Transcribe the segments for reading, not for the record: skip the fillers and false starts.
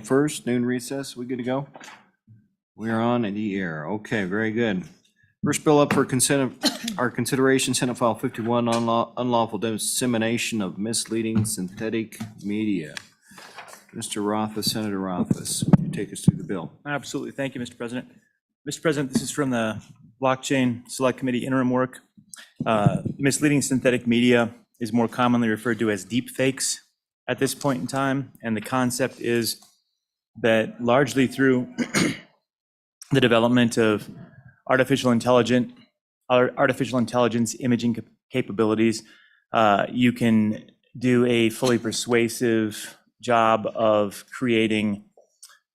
1st, noon recess. We good to go? We're on the air. Okay, very good. First bill up for our consideration, Senate File 51, unlawful dissemination of misleading synthetic media. Mr. Rothfuss, Senator Rothfuss, would you take us through the bill? Absolutely. Thank you, Mr. President. Mr. President, this is from the Blockchain Select Committee interim work. Misleading synthetic media is more commonly referred to as deep fakes at this point in time. And the concept is that largely through the development of artificial intelligence imaging capabilities, you can do a fully persuasive job of creating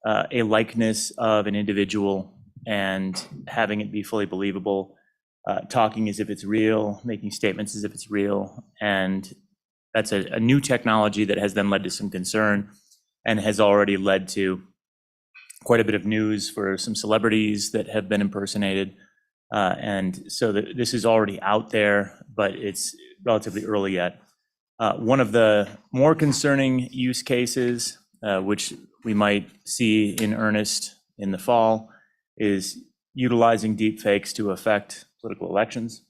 a likeness of an individual and having it be fully believable, talking as if it's real, making statements as if it's real. And that's a new technology that has then led to some concern and has already led to quite a bit of news for some celebrities that have been impersonated. And so this is already out there, but it's relatively early yet. One of the more concerning use cases, which we might see in earnest in the fall, is utilizing deepfakes to affect political elections,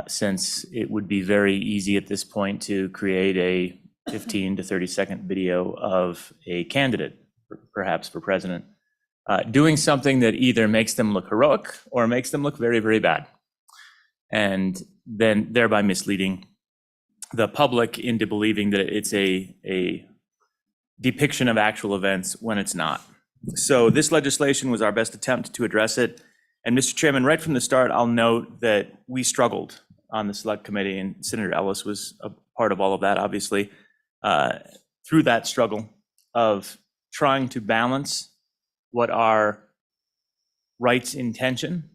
since it would be very easy at this point to create a 15 to 30-second video of a candidate, perhaps for president, doing something that either makes them look heroic or makes them look very, very bad, and then thereby misleading the public into believing that it's a depiction of actual events when it's not. So this legislation was our best attempt to address it. And Mr. Chairman, right from the start, I'll note that we struggled on the Select Committee, and Senator Ellis was a part of all of that, obviously, through that struggle of trying to balance what are rights in tension,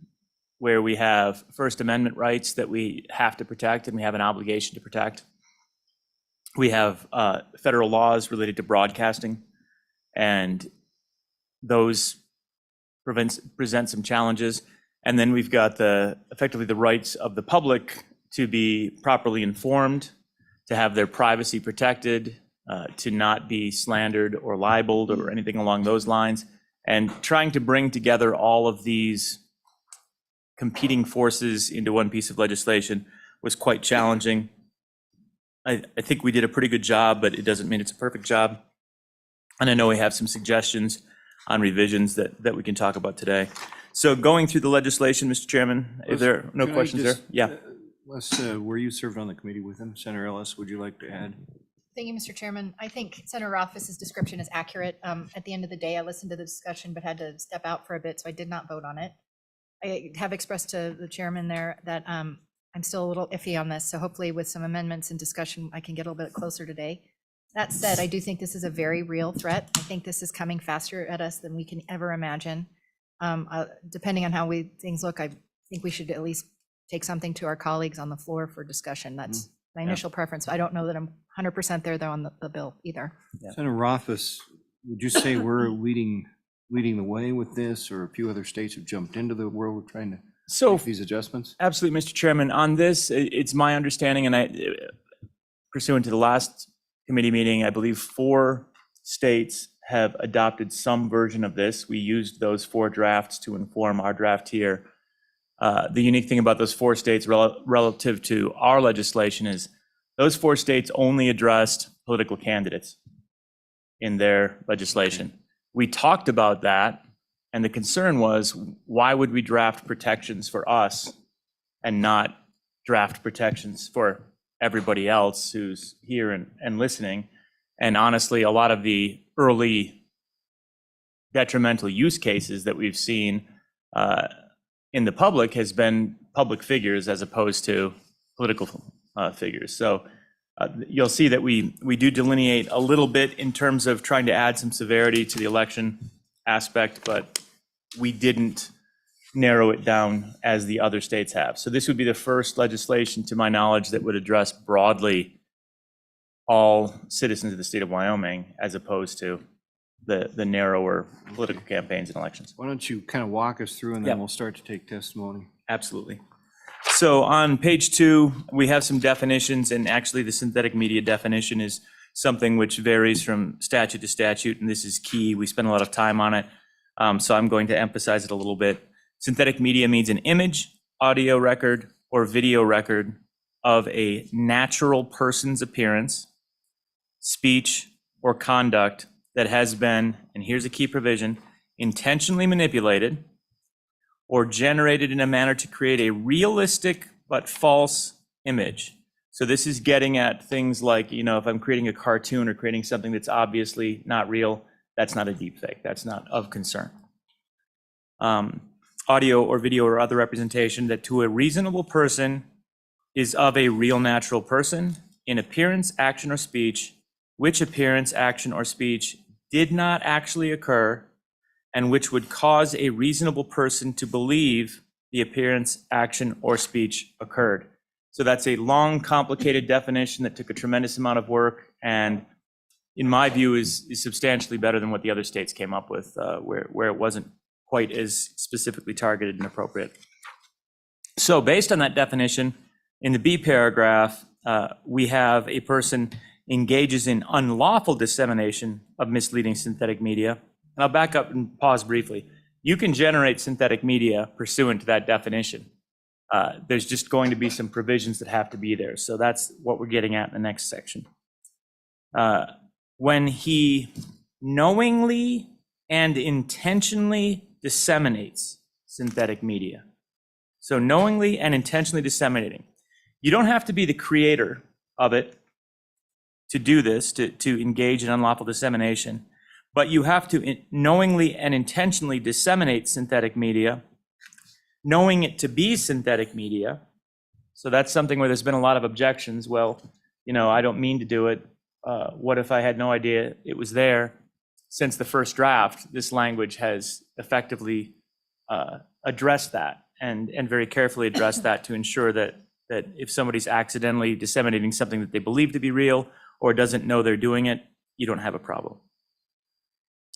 where we have First Amendment rights that we have to protect and we have an obligation to protect. We have federal laws related to broadcasting, and those present some challenges. And then we've got effectively the rights of the public to be properly informed, to have their privacy protected, to not be slandered or libeled or anything along those lines. And trying to bring together all of these competing forces into one piece of legislation was quite challenging. I think we did a pretty good job, but it doesn't mean it's a perfect job. And I know we have some suggestions on revisions that we can talk about today. So going through the legislation, Mr. Chairman, if there are no questions there? Yeah. Were you served on the committee with him? Senator Ellis, would you like to add? Thank you, Mr. Chairman. I think Senator Rothfuss's description is accurate. At the end of the day, I listened to the discussion, but had to step out for a bit, so I did not vote on it. I have expressed to the chairman there that I'm still a little iffy on this, so hopefully with some amendments and discussion, I can get a little bit closer today. That said, I do think this is a very real threat. I think this is coming faster at us than we can ever imagine. Depending on how things look, I think we should at least take something to our colleagues on the floor for discussion. That's my initial preference. I don't know that I'm 100% there though on the bill either. Yeah. Senator Rothfuss, would you say we're leading the way with this, or a few other states have jumped into the world of trying to make these adjustments? Absolutely, Mr. Chairman. On this, it's my understanding, and pursuant to the last committee meeting, I believe 4 states have adopted some version of this. We used those 4 drafts to inform our draft here. The unique thing about those 4 states relative to our legislation is those 4 states only addressed political candidates in their legislation. We talked about that, and the concern was, why would we draft protections for us and not draft protections for everybody else who's here and listening? And honestly, a lot of the early detrimental use cases that we've seen in the public has been public figures as opposed to political figures. So you'll see that we do delineate a little bit in terms of trying to add some severity to the election aspect, but we didn't narrow it down as the other states have. So this would be the first legislation, to my knowledge, that would address broadly all citizens of the state of Wyoming, as opposed to the narrower political campaigns and elections. Why don't you kind of walk us through, and then we'll start to take testimony. Absolutely. So on page 2, we have some definitions, and actually the synthetic media definition is something which varies from statute to statute, and this is key. We spend a lot of time on it, so I'm going to emphasize it a little bit. Synthetic media means an image, audio record, or video record of a natural person's appearance, speech, or conduct that has been, and here's a key provision, intentionally manipulated or generated in a manner to create a realistic but false image. So this is getting at things like, if I'm creating a cartoon or creating something that's obviously not real, that's not a deep fake. That's not of concern. Audio or video or other representation that to a reasonable person is of a real natural person in appearance, action, or speech, which appearance, action, or speech did not actually occur, and which would cause a reasonable person to believe the appearance, action, or speech occurred. So that's a long, complicated definition that took a tremendous amount of work, and in my view is substantially better than what the other states came up with, where it wasn't quite as specifically targeted and appropriate. So based on that definition, in the B paragraph, we have a person engages in unlawful dissemination of misleading synthetic media. And I'll back up and pause briefly. You can generate synthetic media pursuant to that definition. There's just going to be some provisions that have to be there. So that's what we're getting at in the next section. When he knowingly and intentionally disseminates synthetic media. So knowingly and intentionally disseminating. You don't have to be the creator of it to do this, to engage in unlawful dissemination, but you have to knowingly and intentionally disseminate synthetic media, knowing it to be synthetic media. So that's something where there's been a lot of objections. Well, I don't mean to do it. What if I had no idea it was there? Since the first draft, this language has effectively addressed that and very carefully addressed that to ensure that if somebody's accidentally disseminating something that they believe to be real or doesn't know they're doing it, you don't have a problem.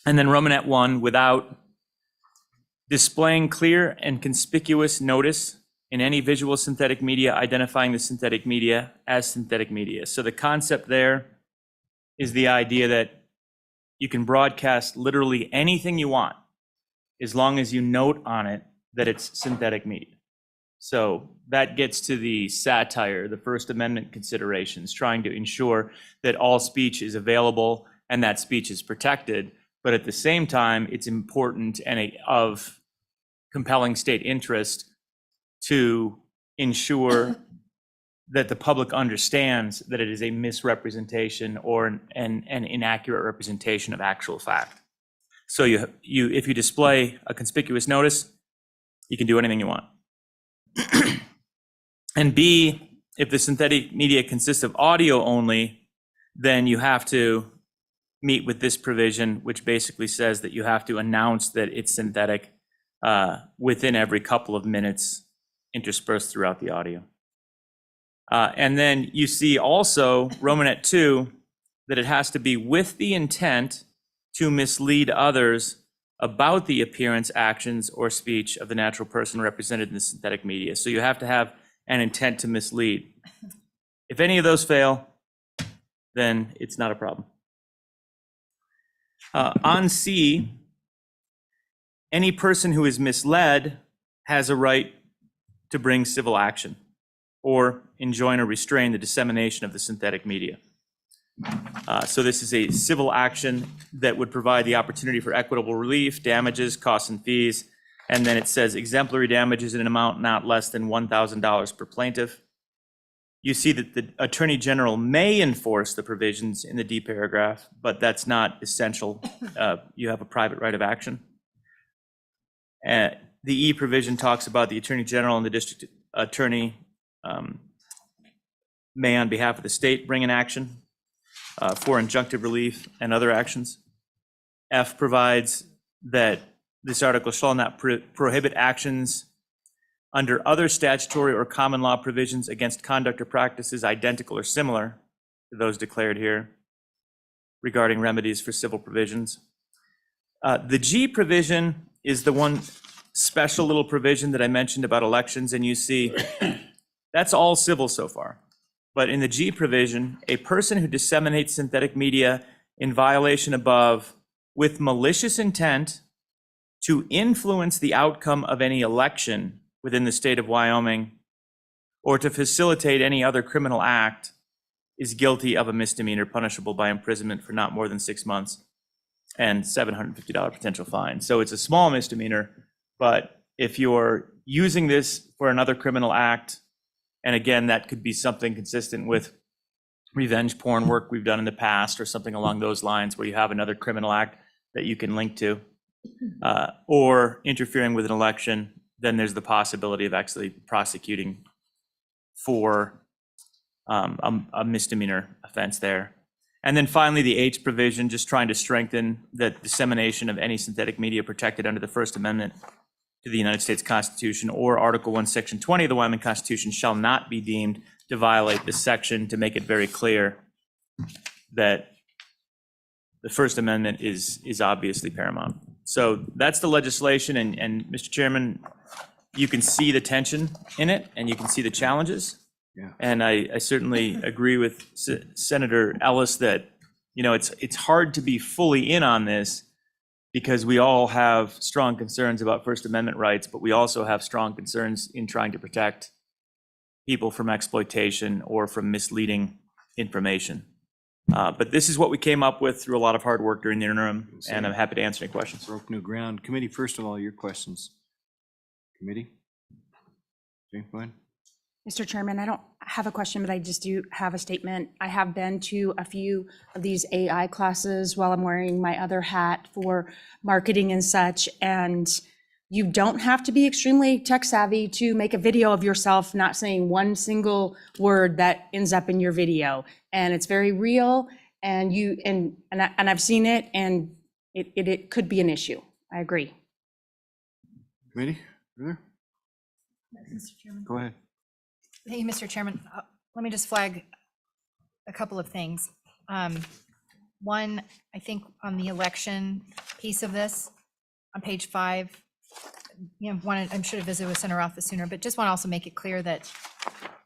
And then Romanet 1, without displaying clear and conspicuous notice in any visual synthetic media identifying the synthetic media as synthetic media. So the concept there is the idea that you can broadcast literally anything you want as long as you note on it that it's synthetic media. So that gets to the satire, the First Amendment considerations, trying to ensure that all speech is available and that speech is protected. But at the same time, it's important and of compelling state interest to ensure that the public understands that it is a misrepresentation or an inaccurate representation of actual fact. So if you display a conspicuous notice, you can do anything you want. And B, if the synthetic media consists of audio only, then you have to meet with this provision, which basically says that you have to announce that it's synthetic within every couple of minutes interspersed throughout the audio. And then you see also Romanet 2, that it has to be with the intent to mislead others about the appearance, actions, or speech of the natural person represented in the synthetic media. So you have to have an intent to mislead. If any of those fail, then it's not a problem. On C, any person who is misled has a right to bring civil action or enjoin or restrain the dissemination of the synthetic media. So this is a civil action that would provide the opportunity for equitable relief, damages, costs, and fees. And then it says exemplary damages in an amount not less than $1,000 per plaintiff. You see that the Attorney General may enforce the provisions in the D paragraph, but that's not essential. You have a private right of action. The E provision talks about the Attorney General and the District Attorney may, on behalf of the state, bring an action for injunctive relief and other actions. F provides that this article shall not prohibit actions under other statutory or common law provisions against conduct or practices identical or similar to those declared here regarding remedies for civil provisions. The G provision is the one special little provision that I mentioned about elections, and you see that's all civil so far. But in the G provision, a person who disseminates synthetic media in violation above with malicious intent to influence the outcome of any election within the state of Wyoming or to facilitate any other criminal act is guilty of a misdemeanor punishable by imprisonment for not more than 6 months and $750 potential fine. So it's a small misdemeanor, but if you're using this for another criminal act, and again, that could be something consistent with revenge porn work we've done in the past or something along those lines where you have another criminal act that you can link to, or interfering with an election, then there's the possibility of actually prosecuting for a misdemeanor offense there. And then finally, the H provision, just trying to strengthen the dissemination of any synthetic media protected under the First Amendment to the United States Constitution or Article 1, Section 20 of the Wyoming Constitution shall not be deemed to violate this section, to make it very clear that the First Amendment is obviously paramount. So that's the legislation, and Mr. Chairman, you can see the tension in it and you can see the challenges. Yeah. And I certainly agree with Senator Ellis that, you know, it's hard to be fully in on this because we all have strong concerns about First Amendment rights, but we also have strong concerns in trying to protect people from exploitation or from misleading information. But this is what we came up with through a lot of hard work during the interim, and I'm happy to answer any questions. Broke new ground. Committee, first of all, your questions. Committee? Jane, go ahead. Mr. Chairman, I don't have a question, but I just do have a statement. I have been to a few of these AI classes while I'm wearing my other hat for marketing and such, and you don't have to be extremely tech savvy to make a video of yourself not saying one single word that ends up in your video. And it's very real, and I've seen it, and it could be an issue. I agree. Committee? Further? Mr. Chairman. Go ahead. Hey, Mr. Chairman, let me just flag a couple of things. One, I think on the election piece of this, on page 5, you know, I should have visited with Senator Rothfuss sooner, but just want to also make it clear that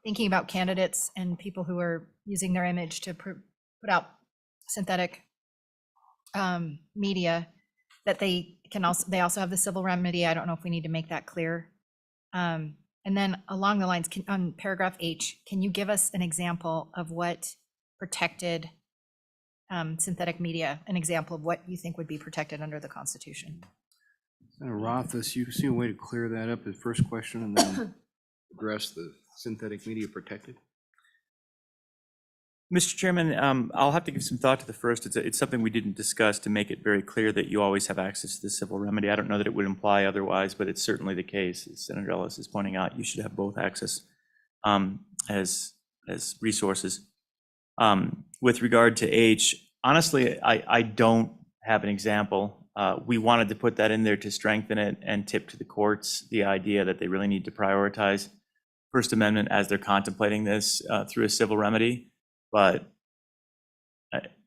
thinking about candidates and people who are using their image to put out synthetic media, that they also have the civil remedy. I don't know if we need to make that clear. And then along the lines, on paragraph H, can you give us an example of what protected synthetic media, an example of what you think would be protected under the Constitution? Senator Rothfuss, you see a way to clear that up, the first question, and then address the synthetic media protected? Mr. Chairman, I'll have to give some thought to the first. It's something we didn't discuss to make it very clear that you always have access to the civil remedy. I don't know that it would imply otherwise, but it's certainly the case. As Senator Ellis is pointing out, you should have both access as resources. With regard to H, honestly, I don't have an example. We wanted to put that in there to strengthen it and tip to the courts the idea that they really need to prioritize First Amendment as they're contemplating this through a civil remedy. But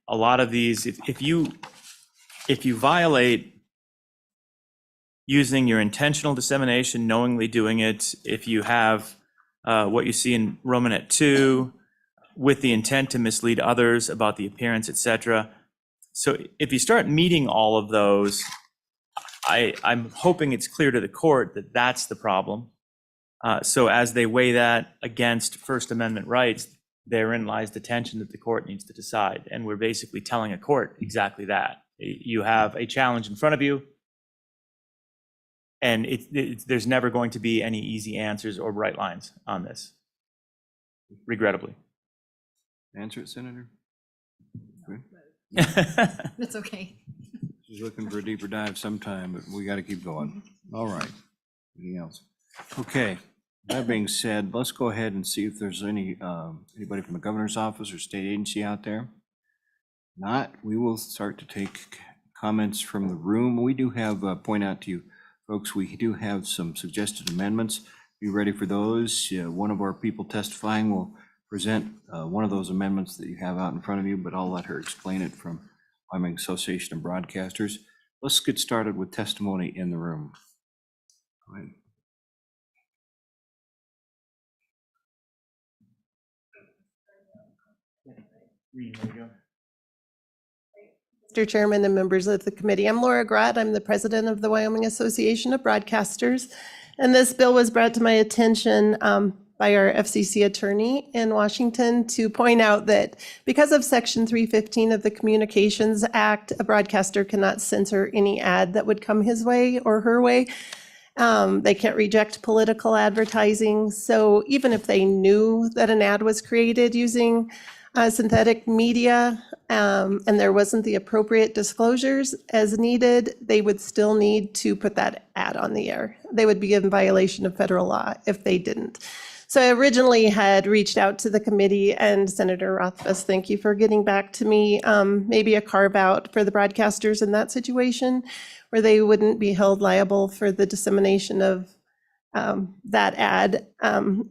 a lot of these, if you violate using your intentional dissemination, knowingly doing it, if you have what you see in Romanet 2 with the intent to mislead others about the appearance, etc. So if you start meeting all of those, I'm hoping it's clear to the court that that's the problem. So as they weigh that against First Amendment rights, therein lies the tension that the court needs to decide. And we're basically telling a court exactly that. You have a challenge in front of you, and there's never going to be any easy answers or bright lines on this, regrettably. Answer it, Senator. Good. That's okay. She's looking for a deeper dive sometime, but we got to keep going. All right. Anything else? Okay. That being said, let's go ahead and see if there's anybody from the governor's office or state agency out there. Not, we will start to take comments from the room. We do have, point out to you folks, we do have some suggested amendments. Be ready for those. One of our people testifying will present one of those amendments that you have out in front of you, but I'll let her explain it from Wyoming Association of Broadcasters. Let's get started with testimony in the room. Go ahead. Mr. Chairman and members of the committee, I'm Laura Grott. I'm the president of the Wyoming Association of Broadcasters. And this bill was brought to my attention by our FCC attorney in Washington to point out that because of Section 315 of the Communications Act, a broadcaster cannot censor any ad that would come his way or her way. They can't reject political advertising. So even if they knew that an ad was created using synthetic media and there wasn't the appropriate disclosures as needed, they would still need to put that ad on the air. They would be in violation of federal law if they didn't. So I originally had reached out to the committee, and Senator Rothfuss, thank you for getting back to me, maybe a carve out for the broadcasters in that situation where they wouldn't be held liable for the dissemination of that ad.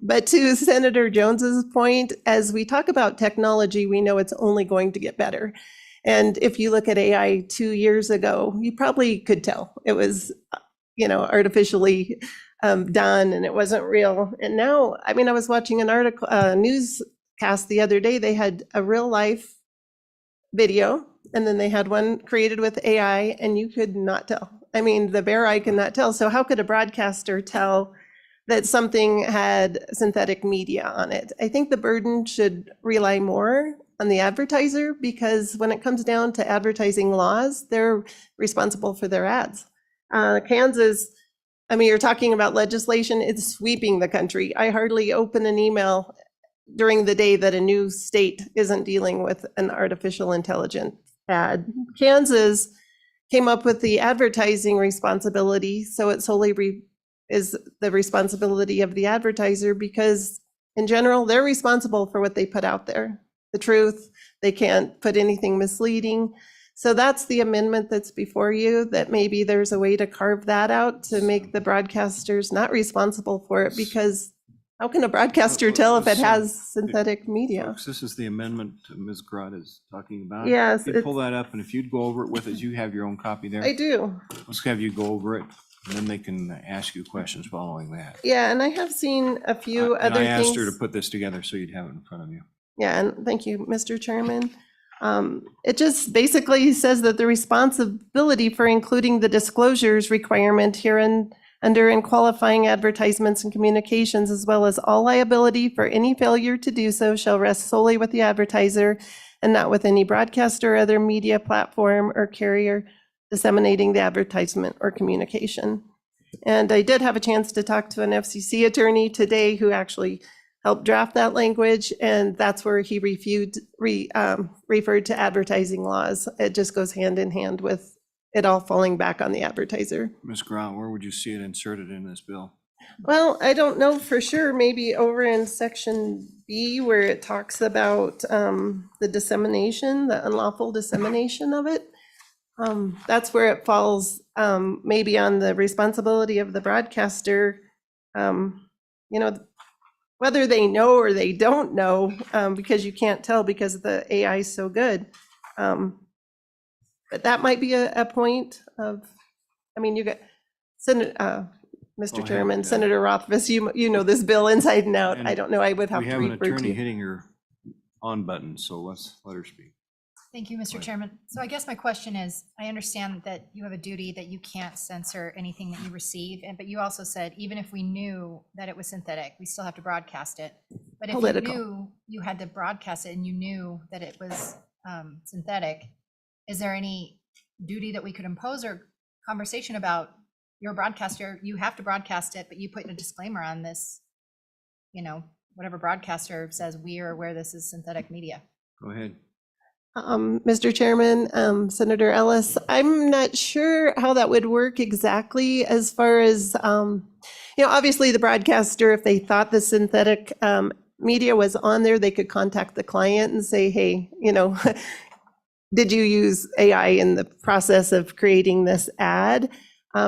But to Senator Jones's point, as we talk about technology, we know it's only going to get better. And if you look at AI 2 years ago, you probably could tell it was, artificially done and it wasn't real. And now, I was watching an article, newscast the other day. They had a real life video, and then they had one created with AI, and you could not tell. The bare eye could not tell. So how could a broadcaster tell that something had synthetic media on it? I think the burden should rely more on the advertiser, because when it comes down to advertising laws, they're responsible for their ads. Kansas, you're talking about legislation, it's sweeping the country. I hardly open an email during the day that a new state isn't dealing with an artificial intelligence ad. Kansas came up with the advertising responsibility, so it solely is the responsibility of the advertiser, because in general, they're responsible for what they put out there. The truth, they can't put anything misleading. So that's the amendment that's before you, that maybe there's a way to carve that out to make the broadcasters not responsible for it, because how can a broadcaster tell if it has synthetic media? Folks, this is the amendment Ms. Grott is talking about. Yes, If you'd pull that up, and if you'd go over it with us, you have your own copy there. I do. Let's have you go over it, and then they can ask you questions following that. Yeah, and I have seen a few And other I asked her things. to put this together so you'd have it in front of you. Yeah, and thank you, Mr. Chairman. It just basically says that the responsibility for including the disclosures requirement herein under in qualifying advertisements and communications, as well as all liability for any failure to do so, shall rest solely with the advertiser and not with any broadcaster or other media platform or carrier disseminating the advertisement or communication. And I did have a chance to talk to an FCC attorney today who actually helped draft that language, and that's where he referred to advertising laws. It just goes hand in hand with it all falling back on the advertiser. Ms. Grott, where would you see it inserted in this bill? Well, I don't know for sure, maybe over in section B where it talks about the dissemination, the unlawful dissemination of it. That's where it falls, maybe on the responsibility of the broadcaster, whether they know or they don't know, because you can't tell because the AI is so good. But that might be a point of, you got, Mr. ahead, Chairman, Senator Rothfuss, you know this bill inside and out. And I don't know, I would have We to have an refer to attorney you. hitting her on button, so let's let her speak. Thank you, Mr. Right. Chairman. So I guess my question is, I understand that you have a duty that you can't censor anything that you receive, but you also said, even if we knew that it was synthetic, we still have to broadcast it. But if you Political. knew you had to broadcast it and you knew that it was synthetic, is there any duty that we could impose or conversation about your broadcaster? You have to broadcast it, but you put a disclaimer on this, whatever broadcaster says we are aware this is synthetic media. Go ahead. Mr. Chairman, Senator Ellis, I'm not sure how that would work exactly as far as, obviously the broadcaster, if they thought the synthetic media was on there, they could contact the client and say, hey, did you use AI in the process of creating this ad?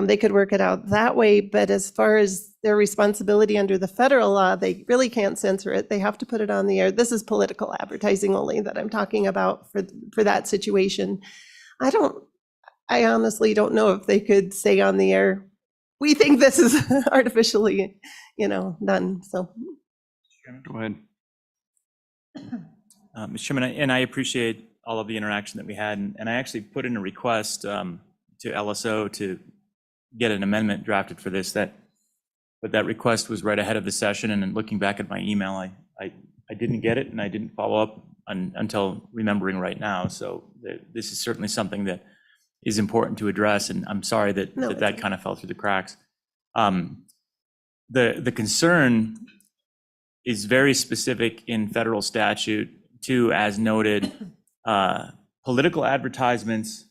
They could work it out that way, but as far as their responsibility under the federal law, they really can't censor it. They have to put it on the air. This is political advertising only that I'm talking about for that situation. I honestly don't know if they could say on the air, we think this is artificially, done, so. Go ahead. Mr. Chairman, and I appreciate all of the interaction that we had, and I actually put in a request to LSO to get an amendment drafted for this, but that request was right ahead of the session, and then looking back at my email, I didn't get it, and I didn't follow up until remembering right now, so this is certainly something that is important to address, and I'm sorry that No, that kind of fell through the cracks. The concern is very specific in federal statute to, as noted, political advertisements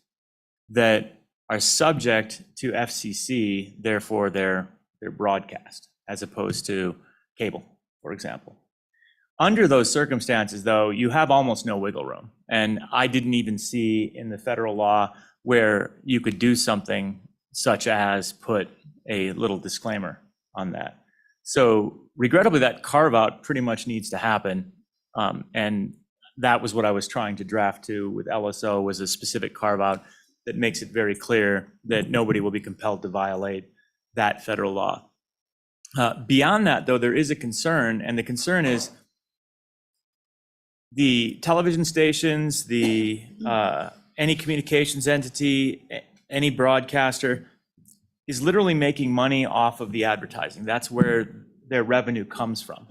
that are subject to FCC, therefore they're broadcast, as opposed to cable, for example. Under those circumstances, though, you have almost no wiggle room. And I didn't even see in the federal law where you could do something such as put a little disclaimer on that. So regrettably, that carve out pretty much needs to happen. And that was what I was trying to draft to with LSO, was a specific carve out that makes it very clear that nobody will be compelled to violate that federal law. Beyond that, though, there is a concern, and the concern is the television stations, any communications entity, any broadcaster is literally making money off of the advertising. That's where their revenue comes from.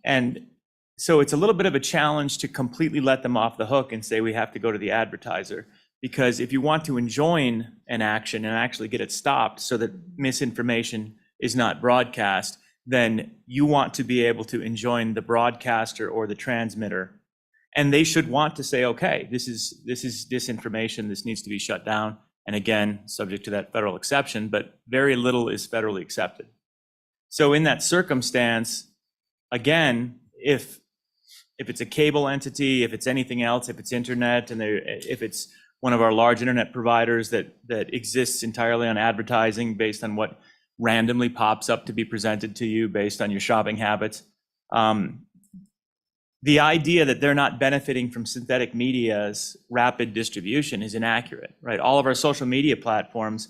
And so it's a little bit of a challenge to completely let them off the hook and say we have to go to the advertiser. Because if you want to enjoin an action and actually get it stopped so that misinformation is not broadcast, then you want to be able to enjoin the broadcaster or the transmitter. And they should want to say, okay, this is disinformation, this needs to be shut down. And again, subject to that federal exception, but very little is federally accepted. So in that circumstance, again, if it's a cable entity, if it's anything else, if it's internet, and if it's one of our large internet providers that exists entirely on advertising based on what randomly pops up to be presented to you based on your shopping habits, the idea that they're not benefiting from synthetic media's rapid distribution is inaccurate, right? All of our social media platforms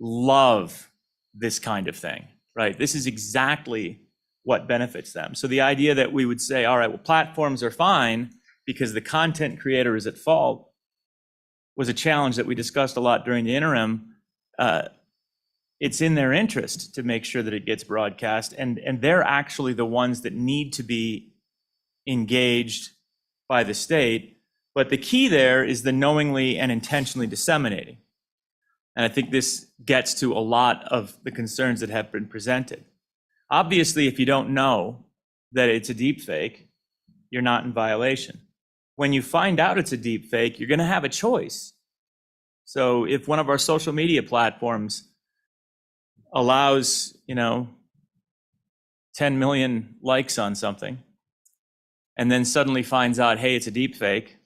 love this kind of thing, right? This is exactly what benefits them. So the idea that we would say, all right, well, platforms are fine because the content creator is at fault was a challenge that we discussed a lot during the interim. It's in their interest to make sure that it gets broadcast, and they're actually the ones that need to be engaged by the state. But the key there is the knowingly and intentionally disseminating. And I think this gets to a lot of the concerns that have been presented. Obviously, if you don't know that it's a deep fake, you're not in violation. When you find out it's a deep fake, you're going to have a choice. So if one of our social media platforms allows, 10 million likes on something, and then suddenly finds out, hey, it's a deep fake,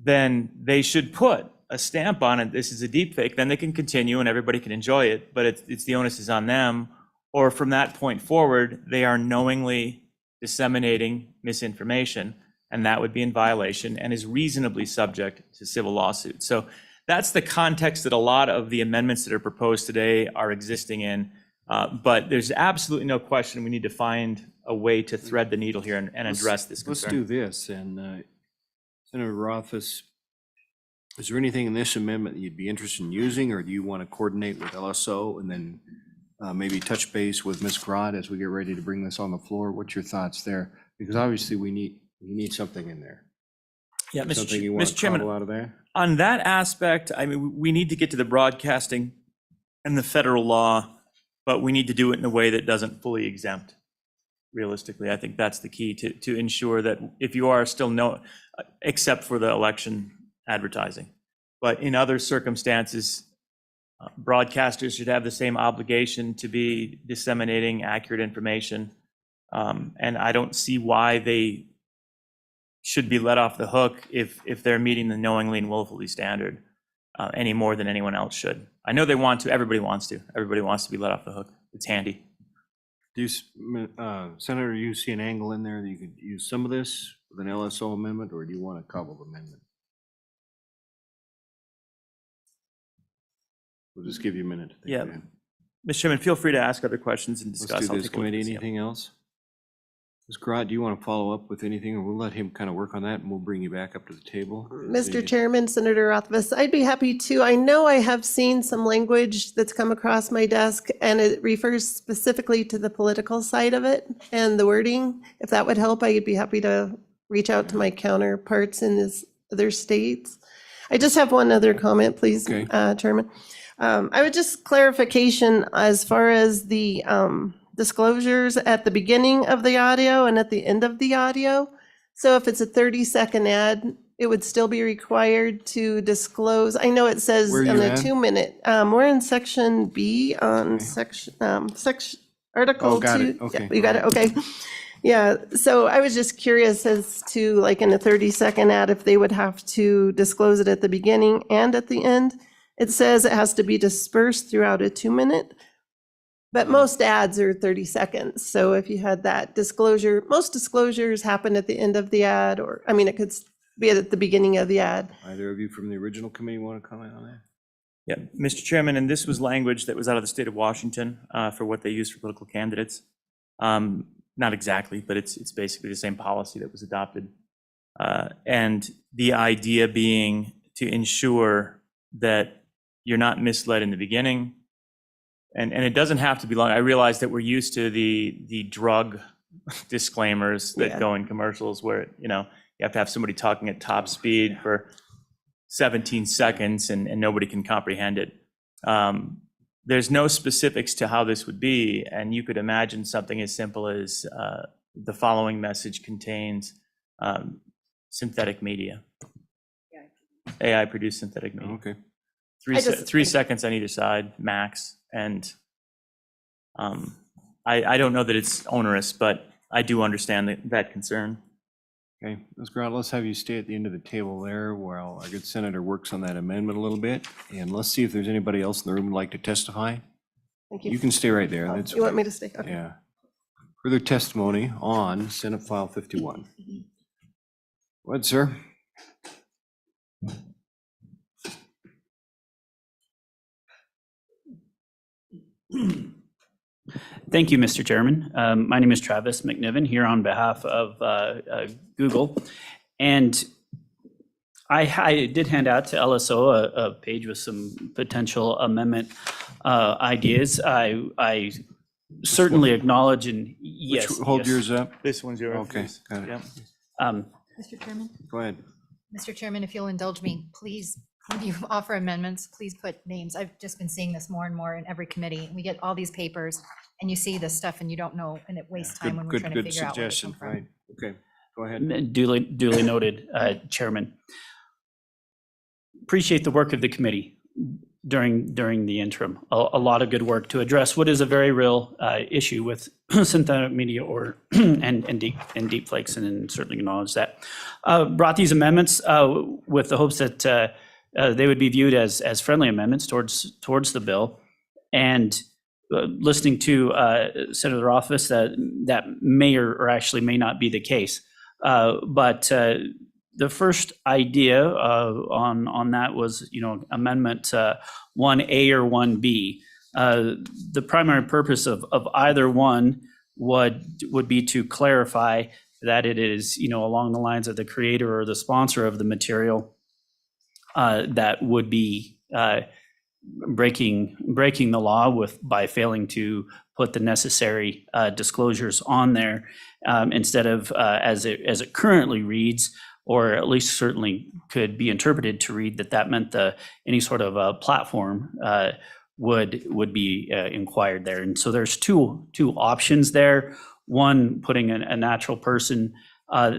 then they should put a stamp on it, this is a deep fake, then they can continue and everybody can enjoy it, but it's the onus is on them. Or from that point forward, they are knowingly disseminating misinformation, and that would be in violation and is reasonably subject to civil lawsuit. So that's the context that a lot of the amendments that are proposed today are existing in. But there's absolutely no question we need to find a way to thread the needle here and address this concern. Let's do this. And Senator Rothfuss, is there anything in this amendment that you'd be interested in using, or do you want to coordinate with LSO and then maybe touch base with Ms. Grodd as we get ready to bring this on the floor? What's your thoughts there? Because obviously we need something in there. Yeah, Something you want Mr. to Chairman, cobble out of there? on that aspect, I mean, we need to get to the broadcasting and the federal law, but we need to do it in a way that doesn't fully exempt. Realistically, I think that's the key to ensure that if you are still except for the election advertising, but in other circumstances, broadcasters should have the same obligation to be disseminating accurate information. And I don't see why they should be let off the hook if they're meeting the knowingly and willfully standard any more than anyone else should. I know they want to, everybody wants to be let off the hook. It's handy. Do you, Senator, you see an angle in there that you could use some of this with an LSO amendment, or do you want a cobbled amendment? We'll just give you a minute to think. Yeah. Dan. Mr. Chairman, feel free to ask other questions and discuss. Let's do I'll this take a look at committee. this, yeah. Anything else? Ms. Grott, do you want to follow up with anything, or we'll let him kind of work on that and we'll bring you back up to the table? Mr. Chairman, Senator Rothfuss, I'd be happy to. I know I have seen some language that's come across my desk, and it refers specifically to the political side of it and the wording. If that would help, I'd be happy to reach out to my counterparts in these other states. I just have one other comment, please, Okay. Chairman. I would just clarification as far as the disclosures at the beginning of the audio and at the end of the audio. So if it's a 30-second ad, it would still be required to disclose. I know it says Where are in you the at? 2-minute, we're in section B on section, article 2. Oh, got it. Yeah, Okay. you got it, okay. Yeah, so I was just curious as to, like, in a 30-second ad, if they would have to disclose it at the beginning and at the end. It says it has to be dispersed throughout a 2-minute, but most ads are 30 seconds. So if you had that disclosure, most disclosures happen at the end of the ad, or, I mean, it could be at the beginning of the ad. Either of you from the original committee want to comment on that? Yeah, Mr. Chairman, and this was language that was out of the state of Washington for what they use for political candidates. Not exactly, but it's basically the same policy that was adopted. And the idea being to ensure that you're not misled in the beginning. And it doesn't have to be long. I realize that we're used to the drug disclaimers that Yeah. go in commercials where, you have to have somebody talking at top speed for 17 seconds and nobody can comprehend it. There's no specifics to how this would be, and you could imagine something as simple as the following message contains synthetic media. AI-produced synthetic media. Okay. Three seconds on either side, max. And I don't know that it's onerous, but I do understand that concern. Okay, Ms. Grott, let's have you stay at the end of the table there while our good senator works on that amendment a little bit. And let's see if there's anybody else in the room who'd like to testify. Thank You you. can stay right there. Oh, That's you want okay. me to stay? Okay. Yeah. Further testimony on Senate File 51. Go ahead, sir. Thank you, Mr. Chairman. My name is Travis McNiven, here on behalf of Google. And I did hand out to LSO a page with some potential amendment ideas. I certainly acknowledge and yes. Hold yes. yours up. This one's yours. Okay, please. got it. Yep. Mr. Chairman? Go ahead. Mr. Chairman, if you'll indulge me, please, when you offer amendments, please put names. I've just been seeing this more and more in every committee. We get all these papers and you see this stuff and you don't know, and it wastes time when we're trying to Good figure out where it suggestion, come from. right? Okay, go ahead. Duly noted, Chairman. Appreciate the work of the committee during the interim. A lot of good work to address what is a very real issue with synthetic media or and deep fakes, and certainly acknowledge that. Brought these amendments with the hopes that they would be viewed as friendly amendments towards the bill, and listening to Senator Rothfuss, that may or actually may not be the case. But the first idea on that was, Amendment 1A or 1B. The primary purpose of either one would be to clarify that it is, along the lines of the creator or the sponsor of the material that would be breaking the law by failing to put the necessary disclosures on there, instead of as it currently reads, or at least certainly could be interpreted to read that meant any sort of platform would be inquired there. And so there's two options there. One, putting a natural person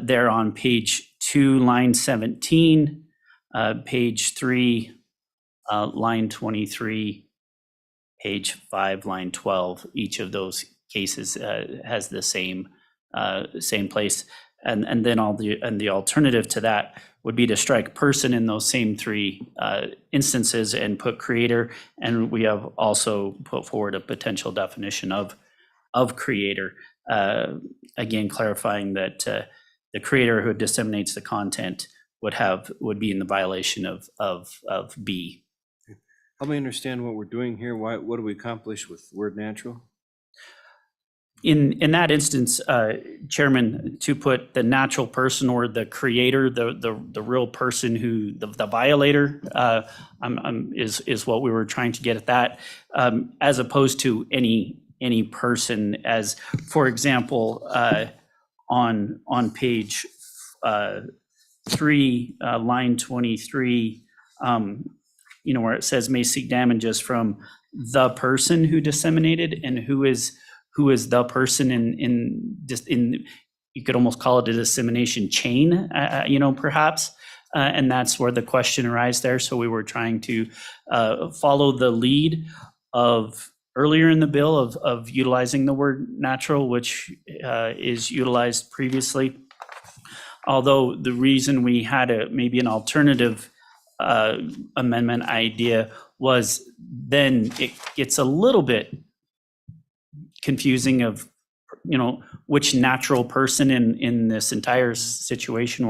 there on page 2, line 17, page 3, line 23, page 5, line 12. Each of those cases has the same place. And then the alternative to that would be to strike person in those same 3 instances and put creator. And we have also put forward a potential definition of creator, again clarifying that the creator who disseminates the content would be in the violation of B. Help me understand what we're doing here. What do we accomplish with word natural? In that instance, Chairman, to put the natural person or the creator, the real person who, the violator, is what we were trying to get at that, as opposed to any person, as, for example, on page 3, line 23, where it says may seek damages from the person who disseminated, and who is the person in you could almost call it a dissemination chain, perhaps. And that's where the question arises there. So we were trying to follow the lead of earlier in the bill of utilizing the word natural, which is utilized previously. Although the reason we had maybe an alternative amendment idea was then it gets a little bit confusing of, which natural person in this entire situation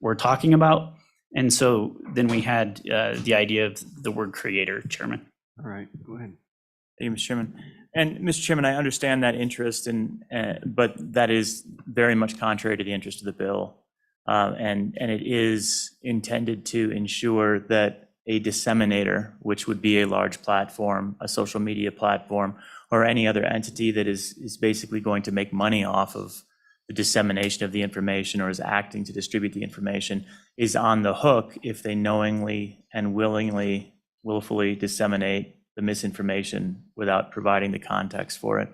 we're talking about. And so then we had the idea of the word creator, Chairman. All right, go ahead. Thank you, Mr. Chairman. And Mr. Chairman, I understand that interest, but that is very much contrary to the interest of the bill. And it is intended to ensure that a disseminator, which would be a large platform, a social media platform, or any other entity that is basically going to make money off of the dissemination of the information or is acting to distribute the information, is on the hook if they knowingly and willfully disseminate the misinformation without providing the context for it.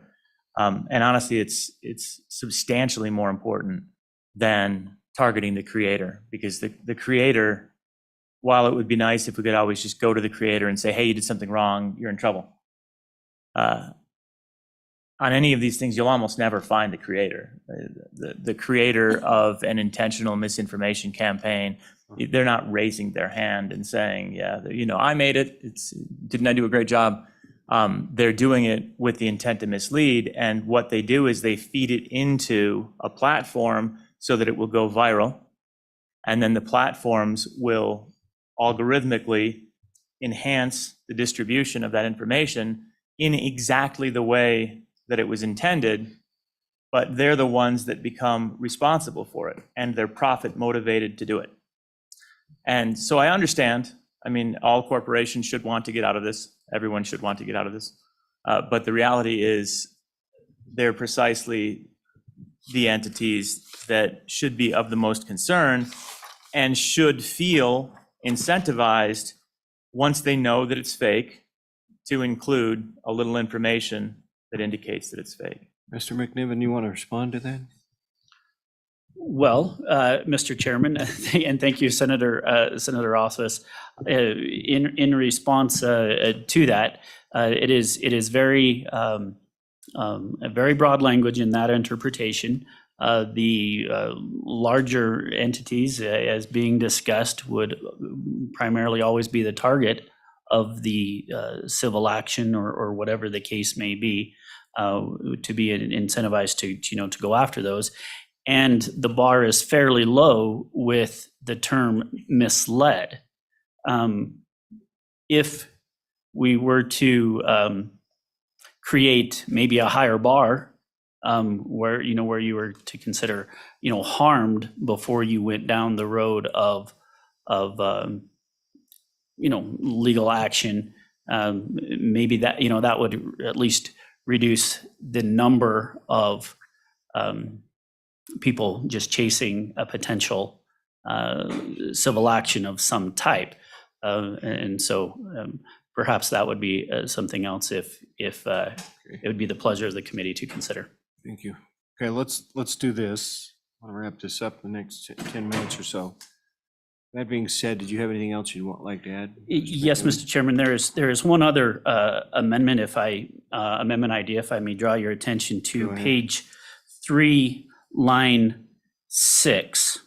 And honestly, it's substantially more important than targeting the creator, because the creator, while it would be nice if we could always just go to the creator and say, hey, you did something wrong, you're in trouble. On any of these things, you'll almost never find the creator. The creator of an intentional misinformation campaign, they're not raising their hand and saying, yeah, I made it. Didn't I do a great job? They're doing it with the intent to mislead. And what they do is they feed it into a platform so that it will go viral. And then the platforms will algorithmically enhance the distribution of that information in exactly the way that it was intended, but they're the ones that become responsible for it, and they're profit motivated to do it. And so I understand, all corporations should want to get out of this. Everyone should want to get out of this. But the reality is they're precisely the entities that should be of the most concern and should feel incentivized, once they know that it's fake, to include a little information that indicates that it's fake. Mr. McNiven, you want to respond to that? Well, Mr. Chairman, and thank you, Senator Ossoff. In response to that, it is very a very broad language in that interpretation. The larger entities, as being discussed, would primarily always be the target of the civil action or whatever the case may be, to be incentivized to go after those. And the bar is fairly low with the term misled. If we were to create maybe a higher bar, where you were to consider harmed before you went down the road of legal action, maybe that that would at least reduce the number of people just chasing a potential civil action of some type, and so perhaps that would be something else if it would be the pleasure of the committee to consider. Thank you. Okay, let's do this. I want to wrap this up in the next 10 minutes or so. That being said, did you have anything else you'd like to add? Yes, Mr. Chairman, there is one other amendment amendment idea, if I may draw your attention to Go ahead. page 3, line 6,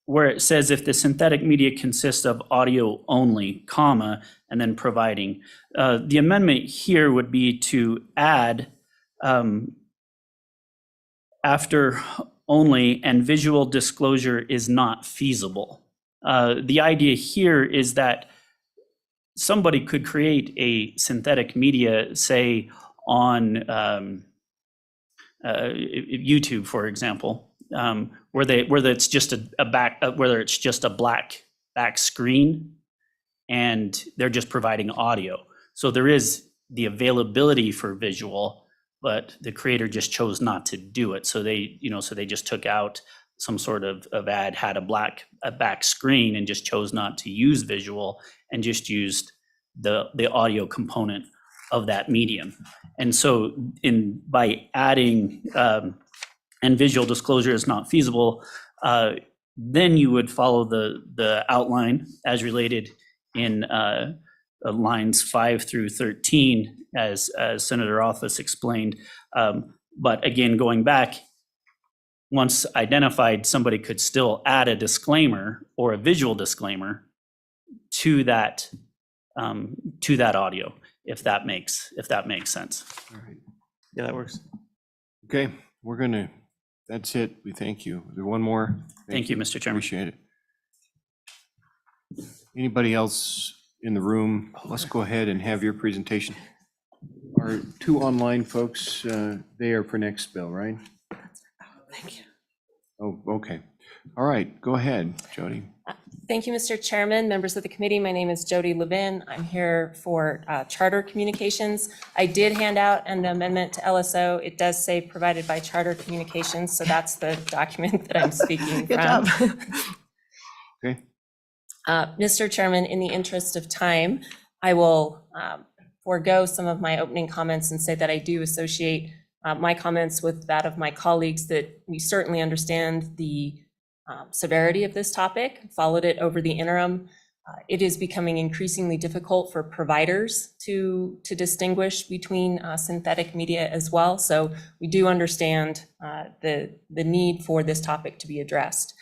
where it says if the synthetic media consists of audio only, comma, and then providing. The amendment here would be to add after only and visual disclosure is not feasible. The idea here is that somebody could create a synthetic media, say on YouTube, for example, whether it's just a black back screen and they're just providing audio. So there is the availability for visual, but the creator just chose not to do it. So they just took out some sort of ad, had a back screen, and just chose not to use visual and just used the audio component of that medium. And so by adding and visual disclosure is not feasible, then you would follow the outline as related in lines 5 through 13, as Senator Rothfuss explained. But again, going back, once identified, somebody could still add a disclaimer or a visual disclaimer to that audio, if that makes sense. All right. Yeah, that works. Okay, that's it. We thank you. Is there one more? Thank you, Mr. Chairman. Appreciate it. Anybody else in the room? Let's go ahead and have your presentation. Our 2 online folks, they are for next bill, right? Thank you. Oh, okay. All right, go ahead, Jody. Thank you, Mr. Chairman, members of the committee. My name is Jody Levin. I'm here for Charter Communications. I did hand out an amendment to LSO. It does say provided by Charter Communications, so that's the document that I'm speaking Good from. job. Okay. Mr. Chairman, in the interest of time, I will forego some of my opening comments and say that I do associate my comments with that of my colleagues, that we certainly understand the severity of this topic, followed it over the interim. It is becoming increasingly difficult for providers to distinguish between synthetic media as well. So we do understand the need for this topic to be addressed.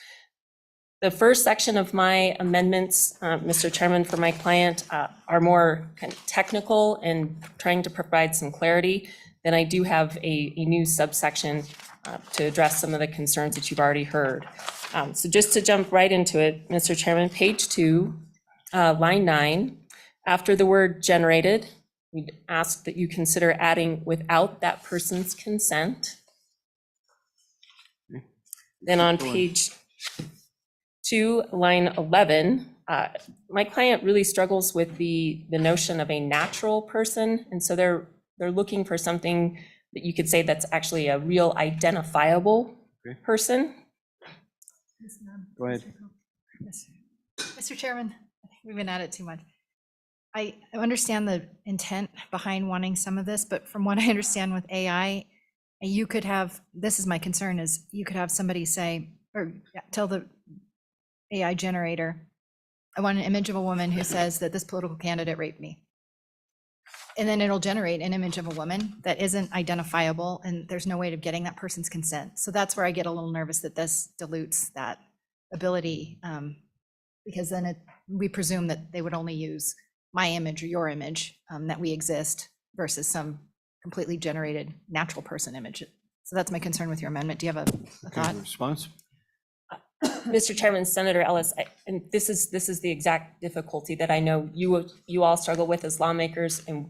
The first section of my amendments, Mr. Chairman, for my client are more kind of technical and trying to provide some clarity. Then I do have a new subsection to address some of the concerns that you've already heard. So just to jump right into it, Mr. Chairman, page 2, line 9, after the word generated, we'd ask that you consider adding without that person's consent. Then on page 2, line 11, my client really struggles with the notion of a natural person. And so they're looking for something that you could say that's actually a real identifiable person. Go ahead. Mr. Chairman, I think we've been at it too much. I understand the intent behind wanting some of this, but from what I understand with AI, you could have, this is my concern, is you could have somebody say, or tell the AI generator, I want an image of a woman who says that this political candidate raped me. And then it'll generate an image of a woman that isn't identifiable, and there's no way of getting that person's consent. So that's where I get a little nervous that this dilutes that ability, because then we presume that they would only use my image or your image, that we exist, versus some completely generated natural person image. So that's my concern with your amendment. Do you have a Okay, thought? response? Mr. Chairman, Senator Ellis, and this is the exact difficulty that I know you all struggle with as lawmakers, and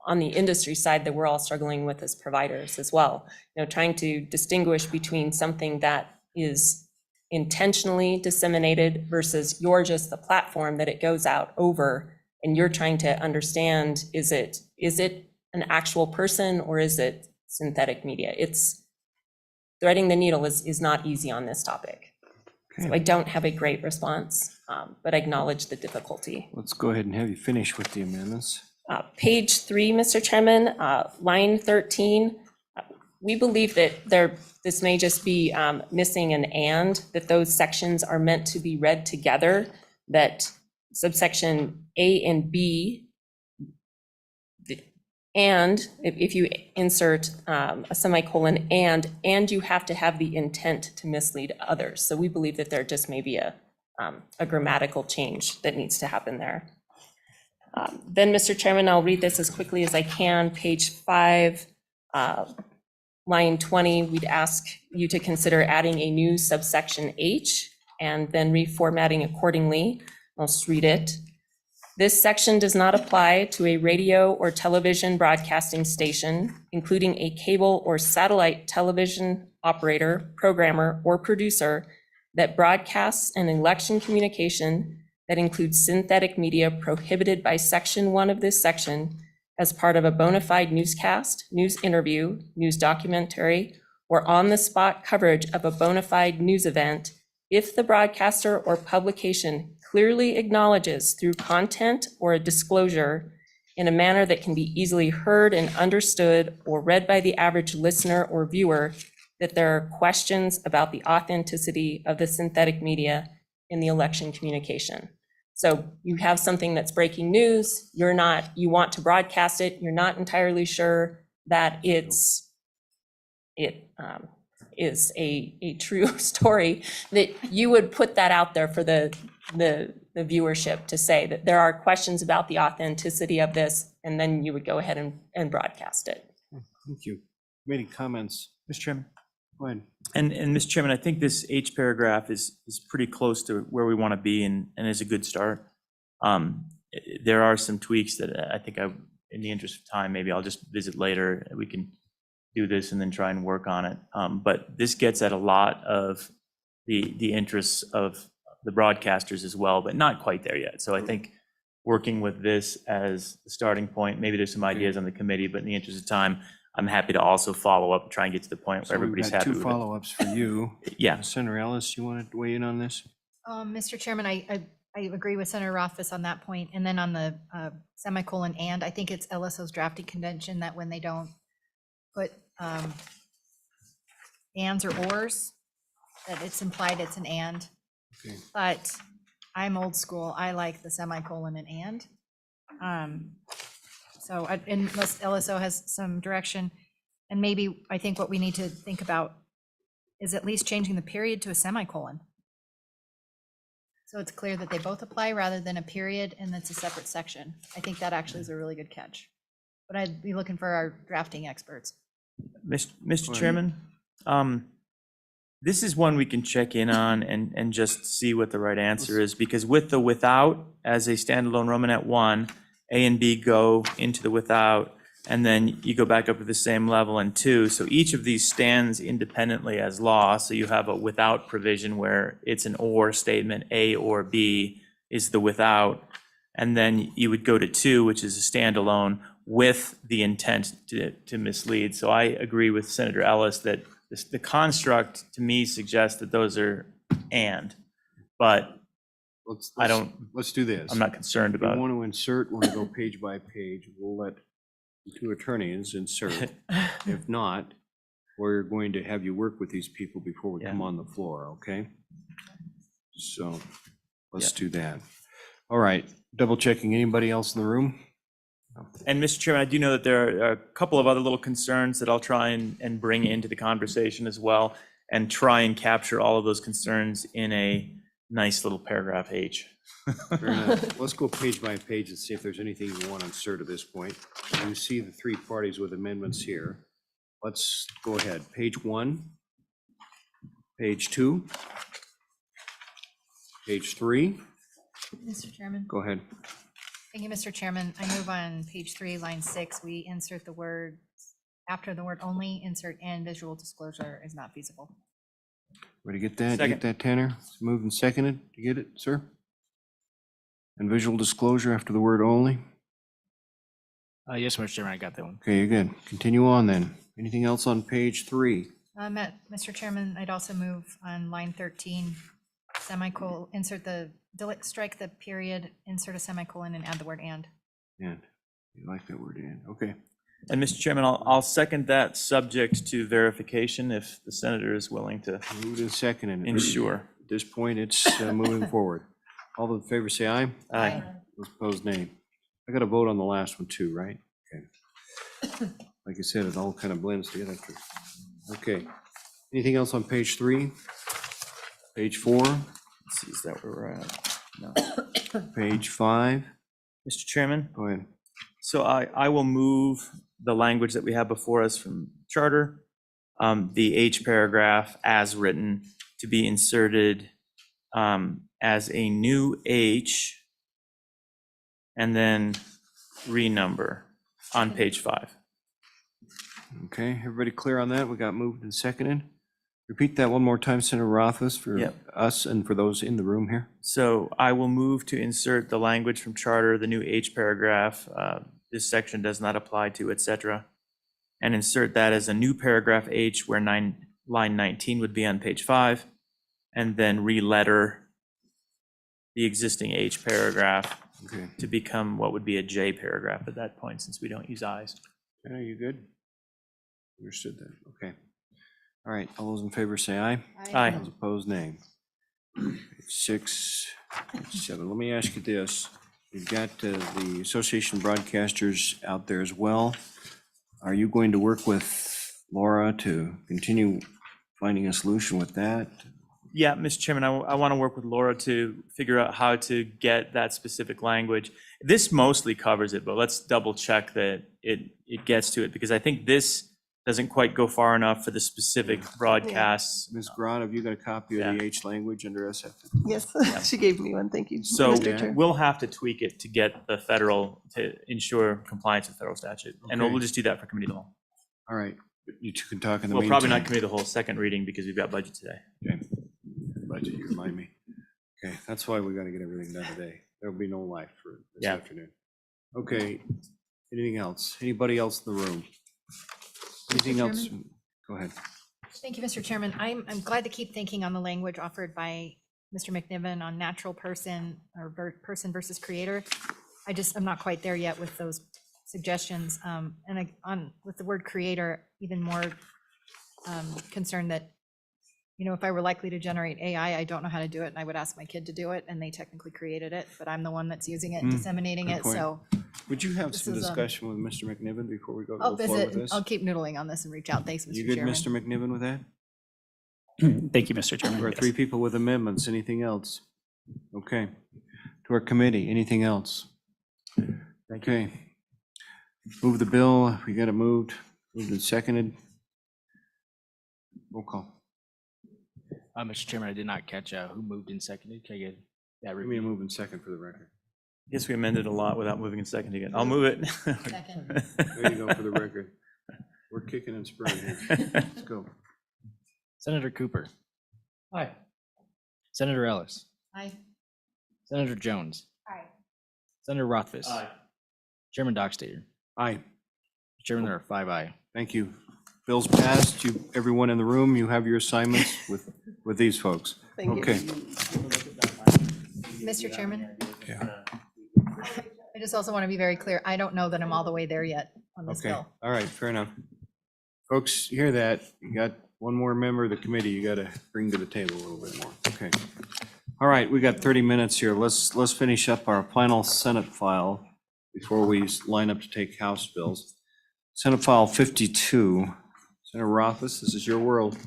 on the industry side that we're all struggling with as providers as well. You know, trying to distinguish between something that is intentionally disseminated versus you're just the platform that it goes out over, and you're trying to understand, is it an actual person or is it synthetic media? It's threading the needle is not easy on this topic. So I don't have a great response, but I acknowledge the difficulty. Let's go ahead and have you finish with the amendments. Page 3, Mr. Chairman, line 13, we believe that this may just be missing an and, that those sections are meant to be read together, that subsection A and B, and if you insert a semicolon and you have to have the intent to mislead others. So we believe that there just may be a grammatical change that needs to happen there. Then, Mr. Chairman, I'll read this as quickly as I can. Page 5, line 20, we'd ask you to consider adding a new subsection H and then reformatting accordingly. I'll just read it. This section does not apply to a radio or television broadcasting station, including a cable or satellite television operator, programmer, or producer that broadcasts an election communication that includes synthetic media prohibited by Section 1 of this section as part of a bona fide newscast, news interview, news documentary, or on-the-spot coverage of a bona fide news event if the broadcaster or publication clearly acknowledges through content or a disclosure in a manner that can be easily heard and understood or read by the average listener or viewer that there are questions about the authenticity of the synthetic media in the election communication. So you have something that's breaking news, you want to broadcast it, you're not entirely sure that it is a true story, that you would put that out there for the viewership to say that there are questions about the authenticity of this, and then you would go ahead and broadcast it. Thank you. Any comments? Mr. Chairman. Go ahead. And Mr. Chairman, I think this H paragraph is pretty close to where we want to be and is a good start. There are some tweaks that I think in the interest of time, maybe I'll just visit later. We can do this and then try and work on it. But this gets at a lot of the interests of the broadcasters as well, but not quite there yet. So I think working with this as the starting point, maybe there's some ideas on the committee, but in the interest of time, I'm happy to also follow up and try and get to the point where So we've everybody's got happy two with it. follow-ups for you. Yeah. Senator Ellis, you want to weigh in on this? Mr. Chairman, I agree with Senator Rothfuss on that point. And then on the semicolon and, I think it's LSO's drafting convention that when they don't put ands or ors, that it's implied it's an and. Okay. But I'm old school. I like the semicolon and and. So unless LSO has some direction, and maybe I think what we need to think about is at least changing the period to a semicolon. So it's clear that they both apply rather than a period and it's a separate section. I think that actually is a really good catch. But I'd be looking for our drafting experts. Mr. Chairman, this is one we can check in on and just see what the right answer is, because with the without as a standalone Romanet 1, A and B go into the without, and then you go back up to the same level in 2. So each of these stands independently as law. So you have a without provision where it's an or statement, A or B is the without. And then you would go to 2, which is a standalone with the intent to mislead. So I agree with Senator Ellis that the construct to me suggests that those are and, but Let's do this. I'm not concerned If you about. want to insert, we're going to go page by page. We'll let the two attorneys insert. If not, we're going to have you work with these people before we come Yeah. on the floor, okay? So let's do that. All right, double checking. Anybody else in the room? And Mr. Chairman, I do know that there are a couple of other little concerns that I'll try and bring into the conversation as well, and try and capture all of those concerns in a nice little paragraph H. Fair enough. Let's go page by page and see if there's anything you want to insert at this point. You see the three parties with amendments here. Let's go ahead. Page 1, page 2, page 3. Mr. Chairman. Go ahead. Thank you, Mr. Chairman. I move on page 3, line 6, we insert the word, after the word only, insert and visual disclosure is not feasible. Ready to get that? You Second. get that, Tanner? It's moved and seconded. You get it, sir? And visual disclosure after the word only? Yes, Mr. Chairman, I got that one. Okay, you're good. Continue on then. Anything else on page 3? Mr. Chairman, I'd also move on line 13, semicolon, strike the period, insert a semicolon and add the word and. And you like that word and, okay. And Mr. Chairman, I'll second that, subject to verification if the senator is willing to Moved and seconded. ensure. At this point, it's moving forward. All those in favor say aye. Aye. Those opposed, nay. I got to vote on the last one too, right? Okay. Like I said, it all kind of blends together. Okay. Anything else on page 3? Page 4? Let's see, is that where we're at? No. Page 5? Mr. Chairman, Go ahead. so I will move the language that we have before us from charter, the H paragraph as written, to be inserted as a new H, and then renumber on page 5. Okay, everybody clear on that? We got moved and seconded. Repeat that one more time, Senator Rothfuss, for Yep. us and for those in the room here. So I will move to insert the language from charter, the new H paragraph, this section does not apply to, et cetera, and insert that as a new paragraph H where line 19 would be on page 5, and then re-letter the existing H paragraph Okay, to become what would be a J paragraph at that point, since we don't use Is. are you good? Understood that, okay. All right, all those in favor say aye. Aye. Those opposed, nay. 6, 7. Let me ask you this. You've got the Association of Broadcasters out there as well. Are you going to work with Laura to continue finding a solution with that? Yeah, Mr. Chairman, I want to work with Laura to figure out how to get that specific language. This mostly covers it, but let's double check that it gets to it, because I think this doesn't quite go far enough for the specific broadcasts. Ms. Grant, have you got a copy of the Yeah. H language under SF? Yes, she gave me one. Thank you, So Mr. Chair. we'll have to tweak it to get the federal, to ensure compliance with federal statute. And Okay. we'll just do that for committee of the whole. All right, you two can talk in the Well, meantime. probably not committee of the whole, second reading, because we've got budget today. Okay. Budget, you remind me. Okay, that's why we gotta get everything done today. There'll be no life for this Yeah. afternoon. Okay, anything else? Anybody else in the room? Anything else? Chairman? Go ahead. Thank you, Mr. Chairman. I'm glad to keep thinking on the language offered by Mr. McNiven on natural person or person versus creator. I'm not quite there yet with those suggestions. With the word creator, even more concerned that, if I were likely to generate AI, I don't know how to do it, and I would ask my kid to do it, and they technically created it, but I'm the one that's using it and disseminating good it, point. so Would you have This some is, discussion with Mr. McNiven before we go I'll forward with visit, this? I'll keep noodling on this and reach out. Thanks, You Mr. good, Chairman. Mr. McNiven, with that? Thank you, Mr. Chairman. There are Yes. 3 people with amendments. Anything else? Okay. To our committee, anything else? Okay. Move the bill. We got it moved and seconded. Roll call. Mr. Chairman, I did not catch who moved and seconded. Can I get that Give me a repeated? move and second for the record. Yes, we amended a lot without moving and seconding it. I'll move it. Second. There you go for the record. We're kicking and spurring here. Let's go. Senator Cooper. Aye. Senator Ellis. Aye. Senator Jones. Aye. Senator Rothfuss. Chairman Dockstader. Aye. Chairman, there are 5 aye. Thank you. Bill's passed. You, everyone in the room, you have your assignments with these folks. Thank you. Okay. Mr. Chairman? Yeah. I just also want to be very clear. I don't know that I'm all the way there yet on this Okay, bill. all right, fair enough. Folks, you hear that? You got one more member of the committee you gotta bring to the table a little bit more. Okay. All right, we got 30 minutes here. Let's finish up our final Senate file before we line up to take House bills. Senate File 52. Senator Rothfuss, this is your world.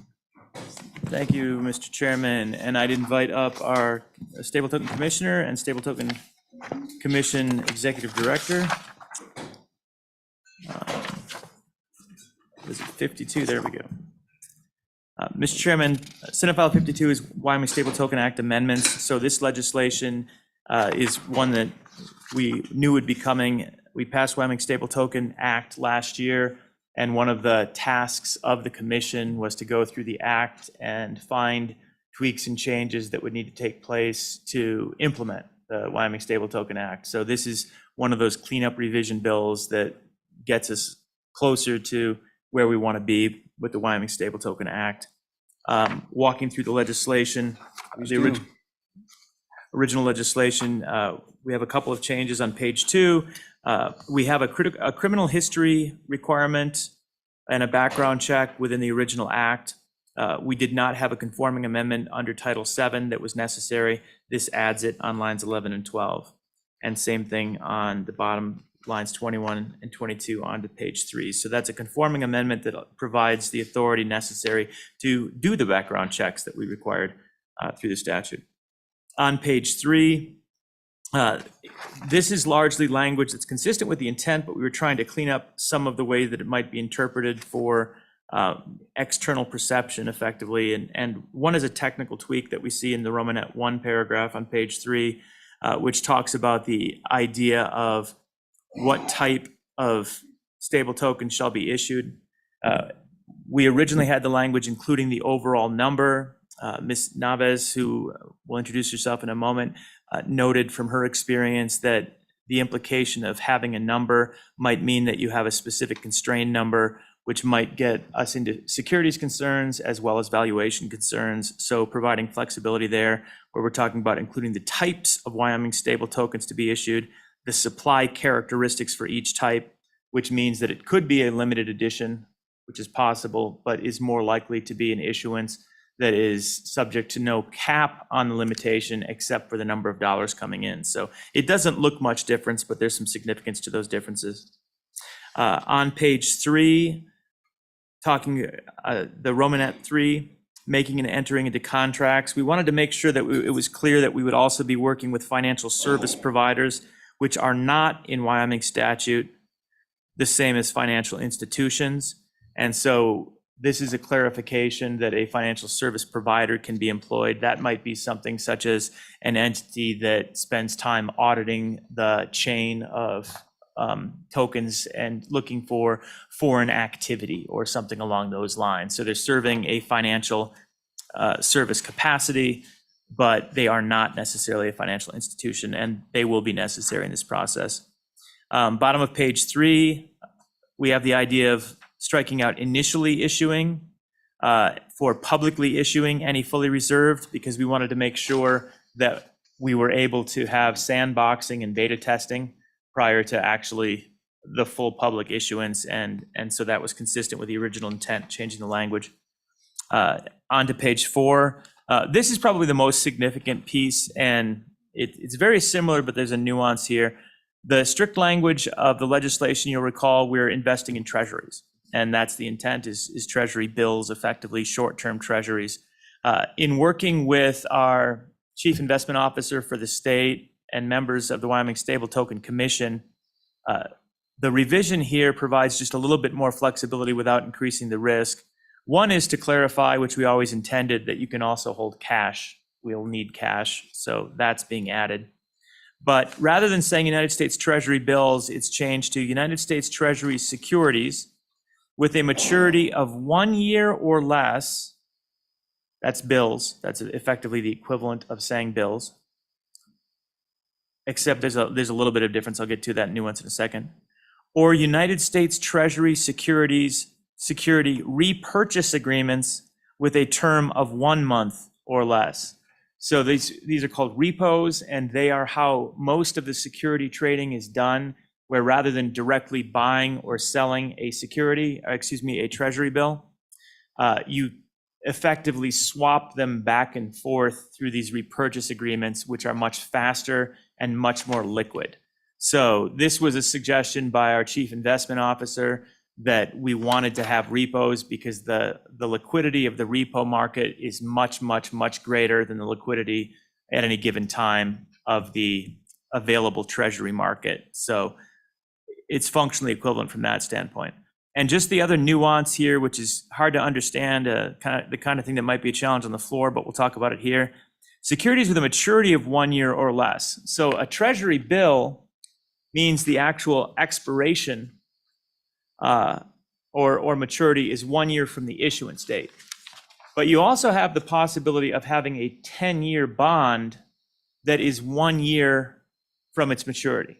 Thank you, Mr. Chairman, and I'd invite up our Stable Token Commissioner and Stable Token Commission Executive Director. Was it 52? There we go. Mr. Chairman, Senate File 52 is Wyoming Stable Token Act amendments. So this legislation is one that we knew would be coming. We passed Wyoming Stable Token Act last year, and one of the tasks of the commission was to go through the act and find tweaks and changes that would need to take place to implement the Wyoming Stable Token Act. So this is one of those cleanup revision bills that gets us closer to where we want to be with the Wyoming Stable Token Act. Walking through the legislation, the original legislation, we have a couple of changes on page 2. We have a criminal history requirement and a background check within the original act. We did not have a conforming amendment under Title VII that was necessary. This adds it on lines 11 and 12. And same thing on the bottom lines 21 and 22 onto page 3. So that's a conforming amendment that provides the authority necessary to do the background checks that we required through the statute. On page 3, this is largely language that's consistent with the intent, but we were trying to clean up some of the way that it might be interpreted for external perception effectively. And one is a technical tweak that we see in the Romanet 1 paragraph on page 3. which talks about the idea of what type of stable token shall be issued. We originally had the language including the overall number. Ms. Naves, who will introduce herself in a moment, noted from her experience that the implication of having a number might mean that you have a specific constrained number, which might get us into securities concerns as well as valuation concerns. So providing flexibility there, where we're talking about including the types of Wyoming stable tokens to be issued, the supply characteristics for each type, which means that it could be a limited edition, which is possible, but is more likely to be an issuance that is subject to no cap on the limitation except for the number of dollars coming in. So it doesn't look much difference, but there's some significance to those differences. On page 3, talking the Romanet 3, making and entering into contracts, we wanted to make sure that it was clear that we would also be working with financial service providers, which are not in Wyoming statute the same as financial institutions. And so this is a clarification that a financial service provider can be employed. That might be something such as an entity that spends time auditing the chain of tokens and looking for foreign activity or something along those lines. So they're serving a financial service capacity, but they are not necessarily a financial institution, and they will be necessary in this process. Bottom of page 3, we have the idea of striking out initially issuing for publicly issuing any fully reserved, because we wanted to make sure that we were able to have sandboxing and beta testing prior to actually the full public issuance. And so that was consistent with the original intent, changing the language. On to page 4. This is probably the most significant piece, and it's very similar, but there's a nuance here. The strict language of the legislation, you'll recall, we're investing in treasuries. And that's the intent, is treasury bills, effectively short-term treasuries. In working with our chief investment officer for the state and members of the Wyoming Stable Token Commission, the revision here provides just a little bit more flexibility without increasing the risk. One is to clarify, which we always intended, that you can also hold cash. We'll need cash, so that's being added. But rather than saying United States Treasury bills, it's changed to United States Treasury securities with a maturity of 1 year or less. That's bills. That's effectively the equivalent of saying bills. Except there's a little bit of difference. I'll get to that nuance in a second. Or United States Treasury securities, security repurchase agreements with a term of 1 month or less. So these are called repos, and they are how most of the security trading is done, where rather than directly buying or selling a a treasury bill, you effectively swap them back and forth through these repurchase agreements, which are much faster and much more liquid. So this was a suggestion by our chief investment officer that we wanted to have repos because the liquidity of the repo market is much, much, much greater than the liquidity at any given time of the available treasury market. So it's functionally equivalent from that standpoint. And just the other nuance here, which is hard to understand, the kind of thing that might be a challenge on the floor, but we'll talk about it here. Securities with a maturity of 1 year or less. So a treasury bill means the actual expiration or maturity is 1 year from the issuance date. But you also have the possibility of having a 10-year bond that is 1 year from its maturity.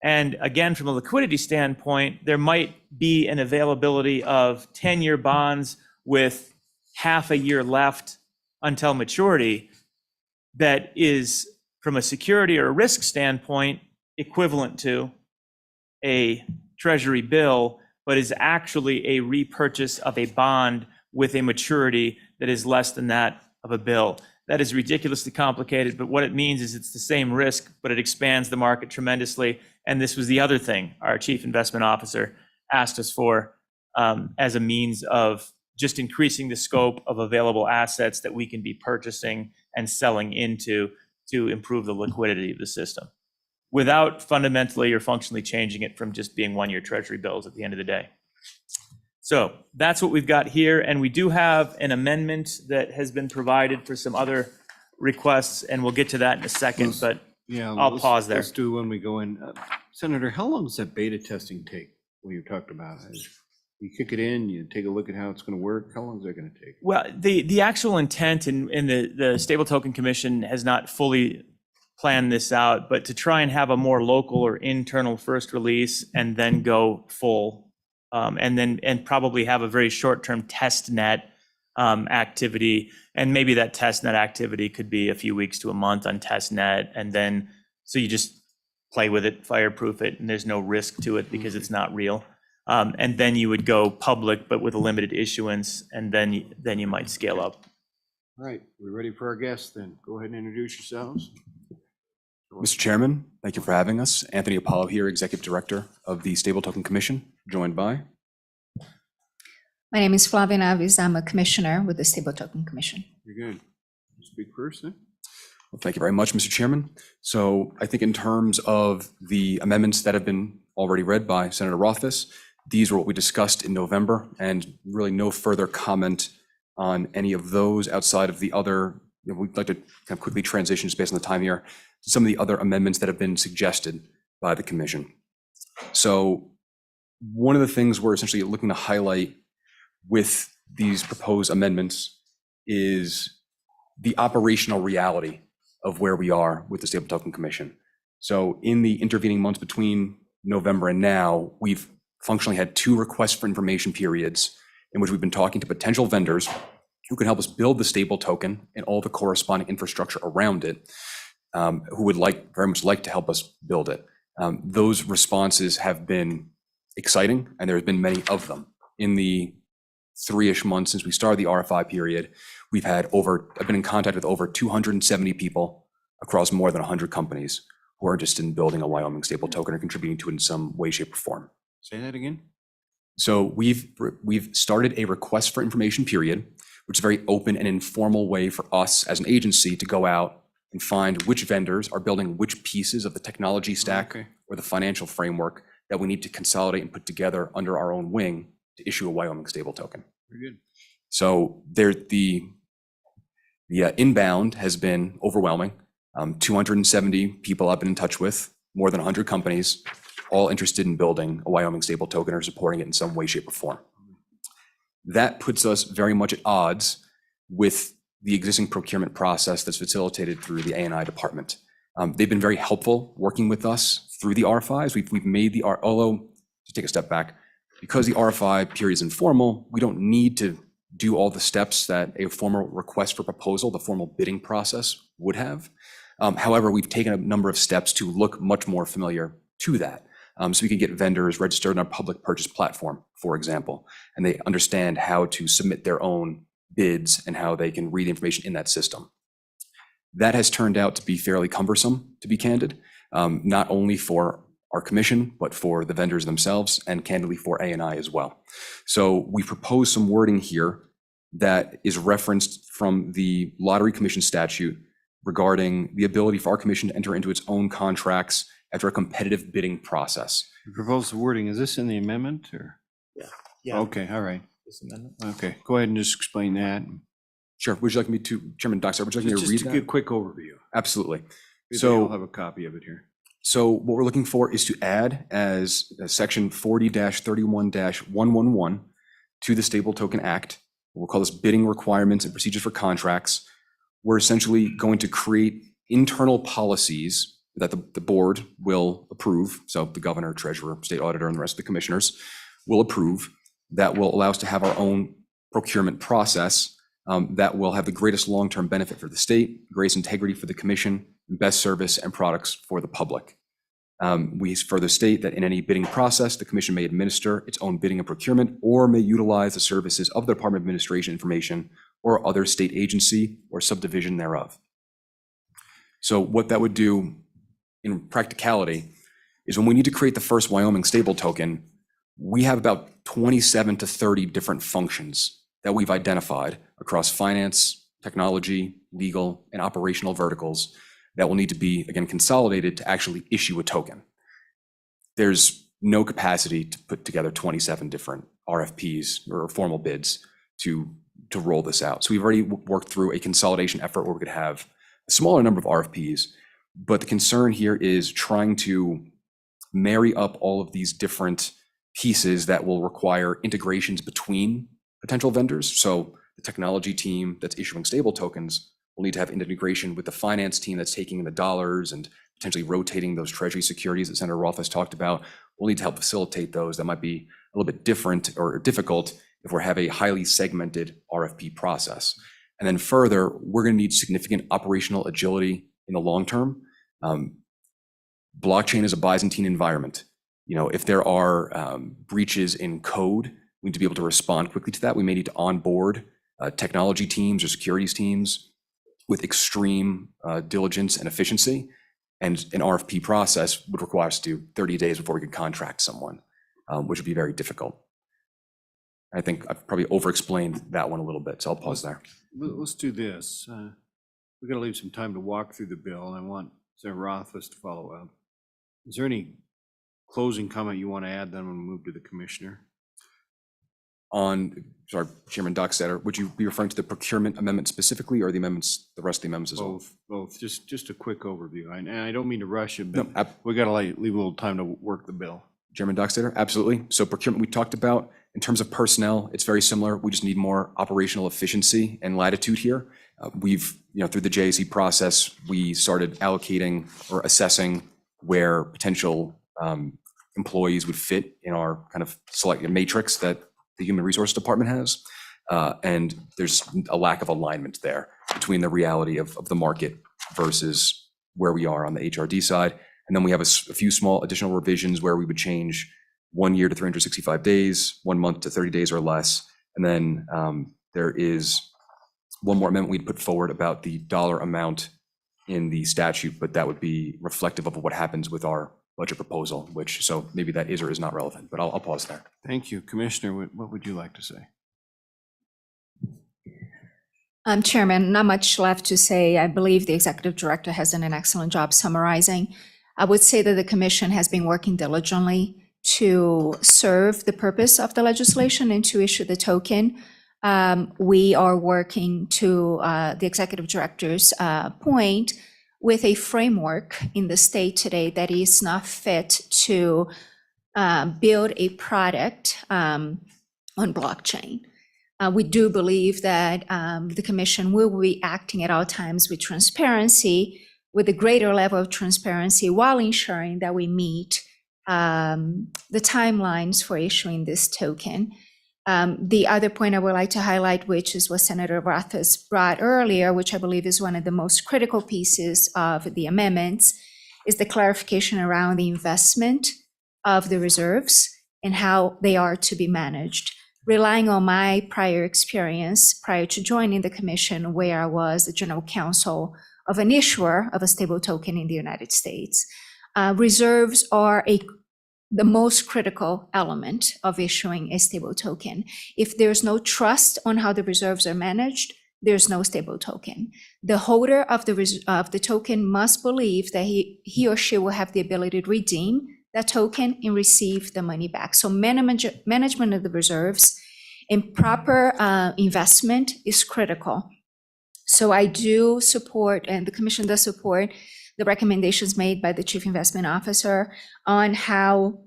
And again, from a liquidity standpoint, there might be an availability of 10-year bonds with half a year left until maturity that is, from a security or a risk standpoint, equivalent to a treasury bill, but is actually a repurchase of a bond with a maturity that is less than that of a bill. That is ridiculously complicated, but what it means is it's the same risk, but it expands the market tremendously. And this was the other thing our chief investment officer asked us for as a means of just increasing the scope of available assets that we can be purchasing and selling into to improve the liquidity of the system, without fundamentally or functionally changing it from just being 1 year treasury bills at the end of the day. So that's what we've got here. And we do have an amendment that has been provided for some other requests, and we'll get to that in a second, but Yeah. I'll let's- pause there. Let's do when we go in. Senator, how long does that beta testing take? When you talked about it, you kick it in, you take a look at how it's going to work. How long is that going to take? Well, the actual intent in the Stable Token Commission has not fully planned this out, but to try and have a more local or internal first release and then go full, and probably have a very short-term test net activity. And maybe that test net activity could be a few weeks to a month on test net. And then, so you just play with it, fireproof it, and there's no risk to it because it's not real. And then you would go public, but with a limited issuance, and then you might scale up. All right, we're ready for our guests then. Go ahead and introduce yourselves. Mr. Chairman, thank you for having us. Anthony Apollo here, Executive Director of the Stable Token Commission, joined by My name is Flavia Navis. I'm a commissioner with the Stable Token Commission. You're good. Speak first then. Well, thank you very much, Mr. Chairman. So I think in terms of the amendments that have been already read by Senator Rothfuss, these were what we discussed in November, and really no further comment on any of those outside of the other. We'd like to kind of quickly transition, just based on the time here, to some of the other amendments that have been suggested by the commission. So one of the things we're essentially looking to highlight with these proposed amendments is the operational reality of where we are with the Stable Token Commission. So in the intervening months between November and now, we've functionally had 2 requests for information periods in which we've been talking to potential vendors who can help us build the stable token and all the corresponding infrastructure around it, who would very much like to help us build it. Those responses have been exciting, and there have been many of them. In the 3-ish months since we started the RFI period, I've been in contact with over 270 people across more than 100 companies who are interested in building a Wyoming stable token or contributing to it in some way, shape, or form. Say that again. So we've started a request for information period, which is a very open and informal way for us as an agency to go out and find which vendors are building which pieces of the technology stack Okay. or the financial framework that we need to consolidate and put together under our own wing to issue a Wyoming stable token. Very good. So the inbound has been overwhelming. 270 people I've been in touch with, more than 100 companies, all interested in building a Wyoming stable token or supporting it in some way, shape, or form. That puts us very much at odds with the existing procurement process that's facilitated through the A&I department. They've been very helpful working with us through the RFIs. We've made although, to take a step back, because the RFI period is informal, we don't need to do all the steps that a formal request for proposal, the formal bidding process, would have. However, we've taken a number of steps to look much more familiar to that. So we can get vendors registered on our public purchase platform, for example, and they understand how to submit their own bids and how they can read the information in that system. That has turned out to be fairly cumbersome, to be candid, not only for our commission, but for the vendors themselves and candidly for A&I as well. So we propose some wording here that is referenced from the Lottery Commission statute regarding the ability for our commission to enter into its own contracts after a competitive bidding process. You propose the wording. Is this in the amendment or? Yeah. Okay, all right. This amendment. Okay, go ahead and just explain that. Sure. Would you like me to, Chairman Doxer, would you like me to Just read a that? good quick overview. Absolutely. So I'll So, have a copy of it here. so what we're looking for is to add as section 40-31-111 to the Stable Token Act. We'll call this bidding requirements and procedures for contracts. We're essentially going to create internal policies that the board will approve. So the governor, treasurer, state auditor, and the rest of the commissioners will approve, that will allow us to have our own procurement process that will have the greatest long-term benefit for the state, greatest integrity for the commission, and best service and products for the public. We further state that in any bidding process, the commission may administer its own bidding and procurement or may utilize the services of the Department of Administration information or other state agency or subdivision thereof. So what that would do in practicality is when we need to create the first Wyoming stable token, we have about 27 to 30 different functions that we've identified across finance, technology, legal, and operational verticals that will need to be, again, consolidated to actually issue a token. There's no capacity to put together 27 different RFPs or formal bids to roll this out. So we've already worked through a consolidation effort where we could have smaller number of RFPs, but the concern here is trying to marry up all of these different pieces that will require integrations between potential vendors. So the technology team that's issuing stable tokens will need to have integration with the finance team that's taking in the dollars and potentially rotating those treasury securities that Senator Roth has talked about. We'll need to help facilitate those. That might be a little bit different or difficult if we have a highly segmented RFP process. And then further, we're going to need significant operational agility in the long term. Blockchain is a Byzantine environment. If there are breaches in code, we need to be able to respond quickly to that. We may need to onboard technology teams or securities teams with extreme diligence and efficiency. And an RFP process would require us to do 30 days before we could contract someone, which would be very difficult. I think I've probably over-explained that one a little bit, so I'll pause there. Let's do this. We're going to leave some time to walk through the bill. I want Senator Rothfuss to follow up. Is there any closing comment you want to add, then we'll move to the commissioner? Sorry, Chairman Dockstader, would you be referring to the procurement amendment specifically, or the rest of the amendments as well? Both. Just a quick overview. And I don't mean to rush you, No, but we got to leave a little time to work the bill. Chairman Dockstader, absolutely. So procurement we talked about. In terms of personnel, it's very similar. We just need more operational efficiency and latitude here. We've, through the JAC process, we started allocating or assessing where potential employees would fit in our kind of select matrix that the Human Resource Department has. And there's a lack of alignment there between the reality of the market versus where we are on the HRD side. And then we have a few small additional revisions where we would change 1 year to 365 days, 1 month to 30 days or less. And then there is one more amendment we'd put forward about the dollar amount in the statute, but that would be reflective of what happens with our budget proposal, so maybe that is or is not relevant, but I'll pause there. Thank you. Commissioner, what would you like to say? Chairman, not much left to say. I believe the executive director has done an excellent job summarizing. I would say that the commission has been working diligently to serve the purpose of the legislation and to issue the token. We are working to the executive director's point with a framework in the state today that is not fit to build a product on blockchain. We do believe that the commission will be acting at all times with transparency, with a greater level of transparency, while ensuring that we meet the timelines for issuing this token. The other point I would like to highlight, which is what Senator Rothfuss brought earlier, which I believe is one of the most critical pieces of the amendments, is the clarification around the investment of the reserves and how they are to be managed. Relying on my prior experience prior to joining the commission, where I was the general counsel of an issuer of a stable token in the United States, reserves are the most critical element of issuing a stable token. If there's no trust on how the reserves are managed, there's no stable token. The holder of the token must believe that he or she will have the ability to redeem that token and receive the money back. So management of the reserves and proper investment is critical. So I do support, and the commission does support, the recommendations made by the Chief Investment Officer on how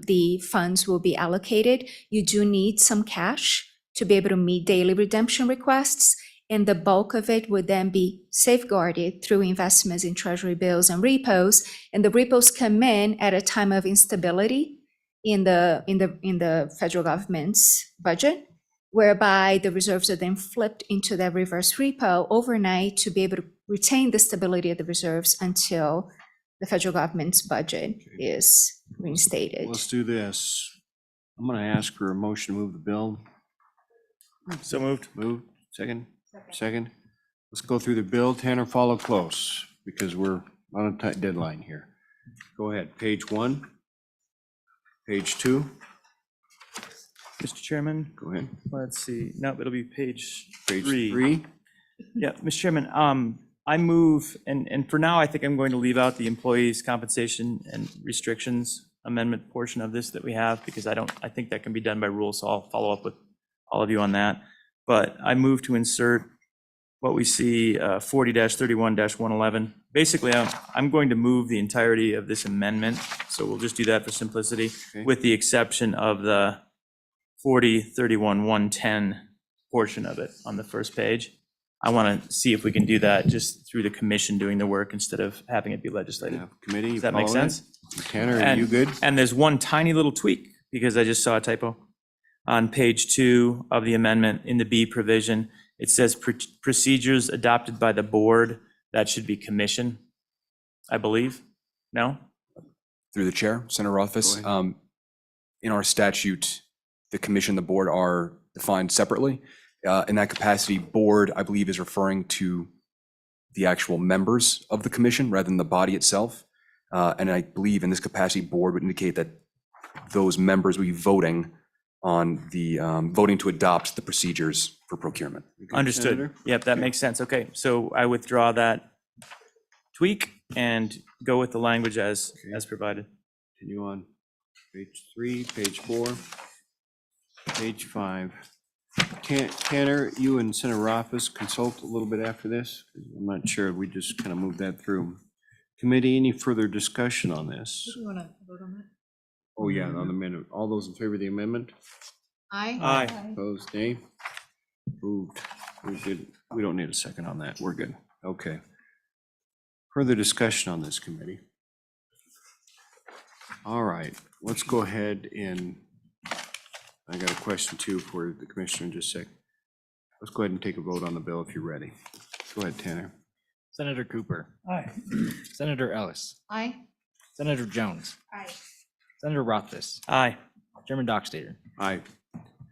the funds will be allocated. You do need some cash to be able to meet daily redemption requests, and the bulk of it would then be safeguarded through investments in treasury bills and repos. And the repos come in at a time of instability in the federal government's budget, whereby the reserves are then flipped into that reverse repo overnight to be able to retain the stability of the reserves until the federal government's budget is reinstated. Let's do this. I'm going to ask for a motion to move the bill. So moved. Moved. Second. Let's go through the bill. Tanner, follow close because we're on a tight deadline here. Go ahead. Page 1. Page 2. Mr. Chairman, Go ahead. let's see. No, it'll be page Page 3. 3. Yeah, Mr. Chairman, I move, and for now, I think I'm going to leave out the employees' compensation and restrictions amendment portion of this that we have, because I think that can be done by rule, so I'll follow up with all of you on that. But I move to insert what we see, 40-31-111. Basically, I'm going to move the entirety of this amendment, so we'll just do that for simplicity, Okay. with the exception of the 40-31-110 portion of it on the first page. I want to see if we can do that just through the commission doing the work instead of having it be legislated. Yeah, Committee, you Does that make following it? sense? Tanner, are And- you good? And there's one tiny little tweak, because I just saw a typo. On page 2 of the amendment, in the B provision, it says procedures adopted by the board. That should be commission, I believe. No? Through the chair, Senator Rothfuss, Go ahead. in our statute, the commission and the board are defined separately. In that capacity, board, I believe, is referring to the actual members of the commission rather than the body itself. And I believe in this capacity, board would indicate that those members will be voting on the, voting to adopt the procedures for procurement. You good, Understood. Senator? Yep, that makes sense. Okay, so I withdraw that tweak and go with the language as provided. Continue on page 3, page 4, page 5. Tanner, you and Senator Rothfuss consult a little bit after this? I'm not sure, we just kind of moved that through. Committee, any further discussion on this? Do you want to vote on that? Oh, yeah, on the amendment. All those in favor of the amendment? Aye. Aye. Opposed, nay? Moved. We good. We don't need a second on that. We're good. Okay. Further discussion on this, committee? All right, let's go ahead and, I got a question too for the commissioner in just a sec. Let's go ahead and take a vote on the bill if you're ready. Go ahead, Tanner. Senator Cooper. Aye. Senator Ellis. Aye. Senator Jones. Aye. Senator Rothfuss. Aye. Chairman Dockstader. Aye.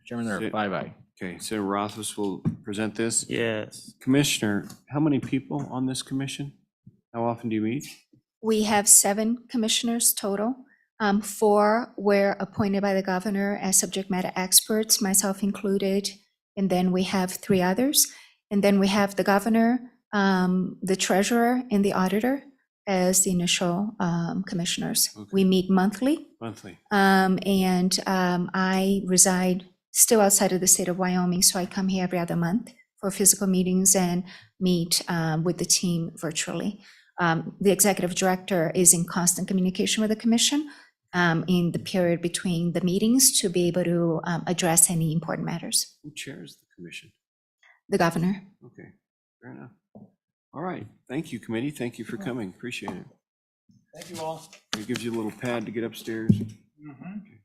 Chairman, there are Sit. 5 aye. Okay, Senator Rothfuss will present this. Yes. Commissioner, how many people on this commission? How often do you meet? We have 7 commissioners total. 4 were appointed by the governor as subject matter experts, myself included. And then we have 3 others. And then we have the governor, the treasurer, and the auditor as the initial commissioners. Okay. We meet monthly. Monthly. I reside still outside of the state of Wyoming, so I come here every other month for physical meetings and meet with the team virtually. The executive director is in constant communication with the commission in the period between the meetings to be able to address any important matters. Who chairs the commission? The governor. Okay, fair enough. All right, thank you, committee. Thank you for coming. Appreciate it. Thank you all. It gives you a little pad to get upstairs. Okay.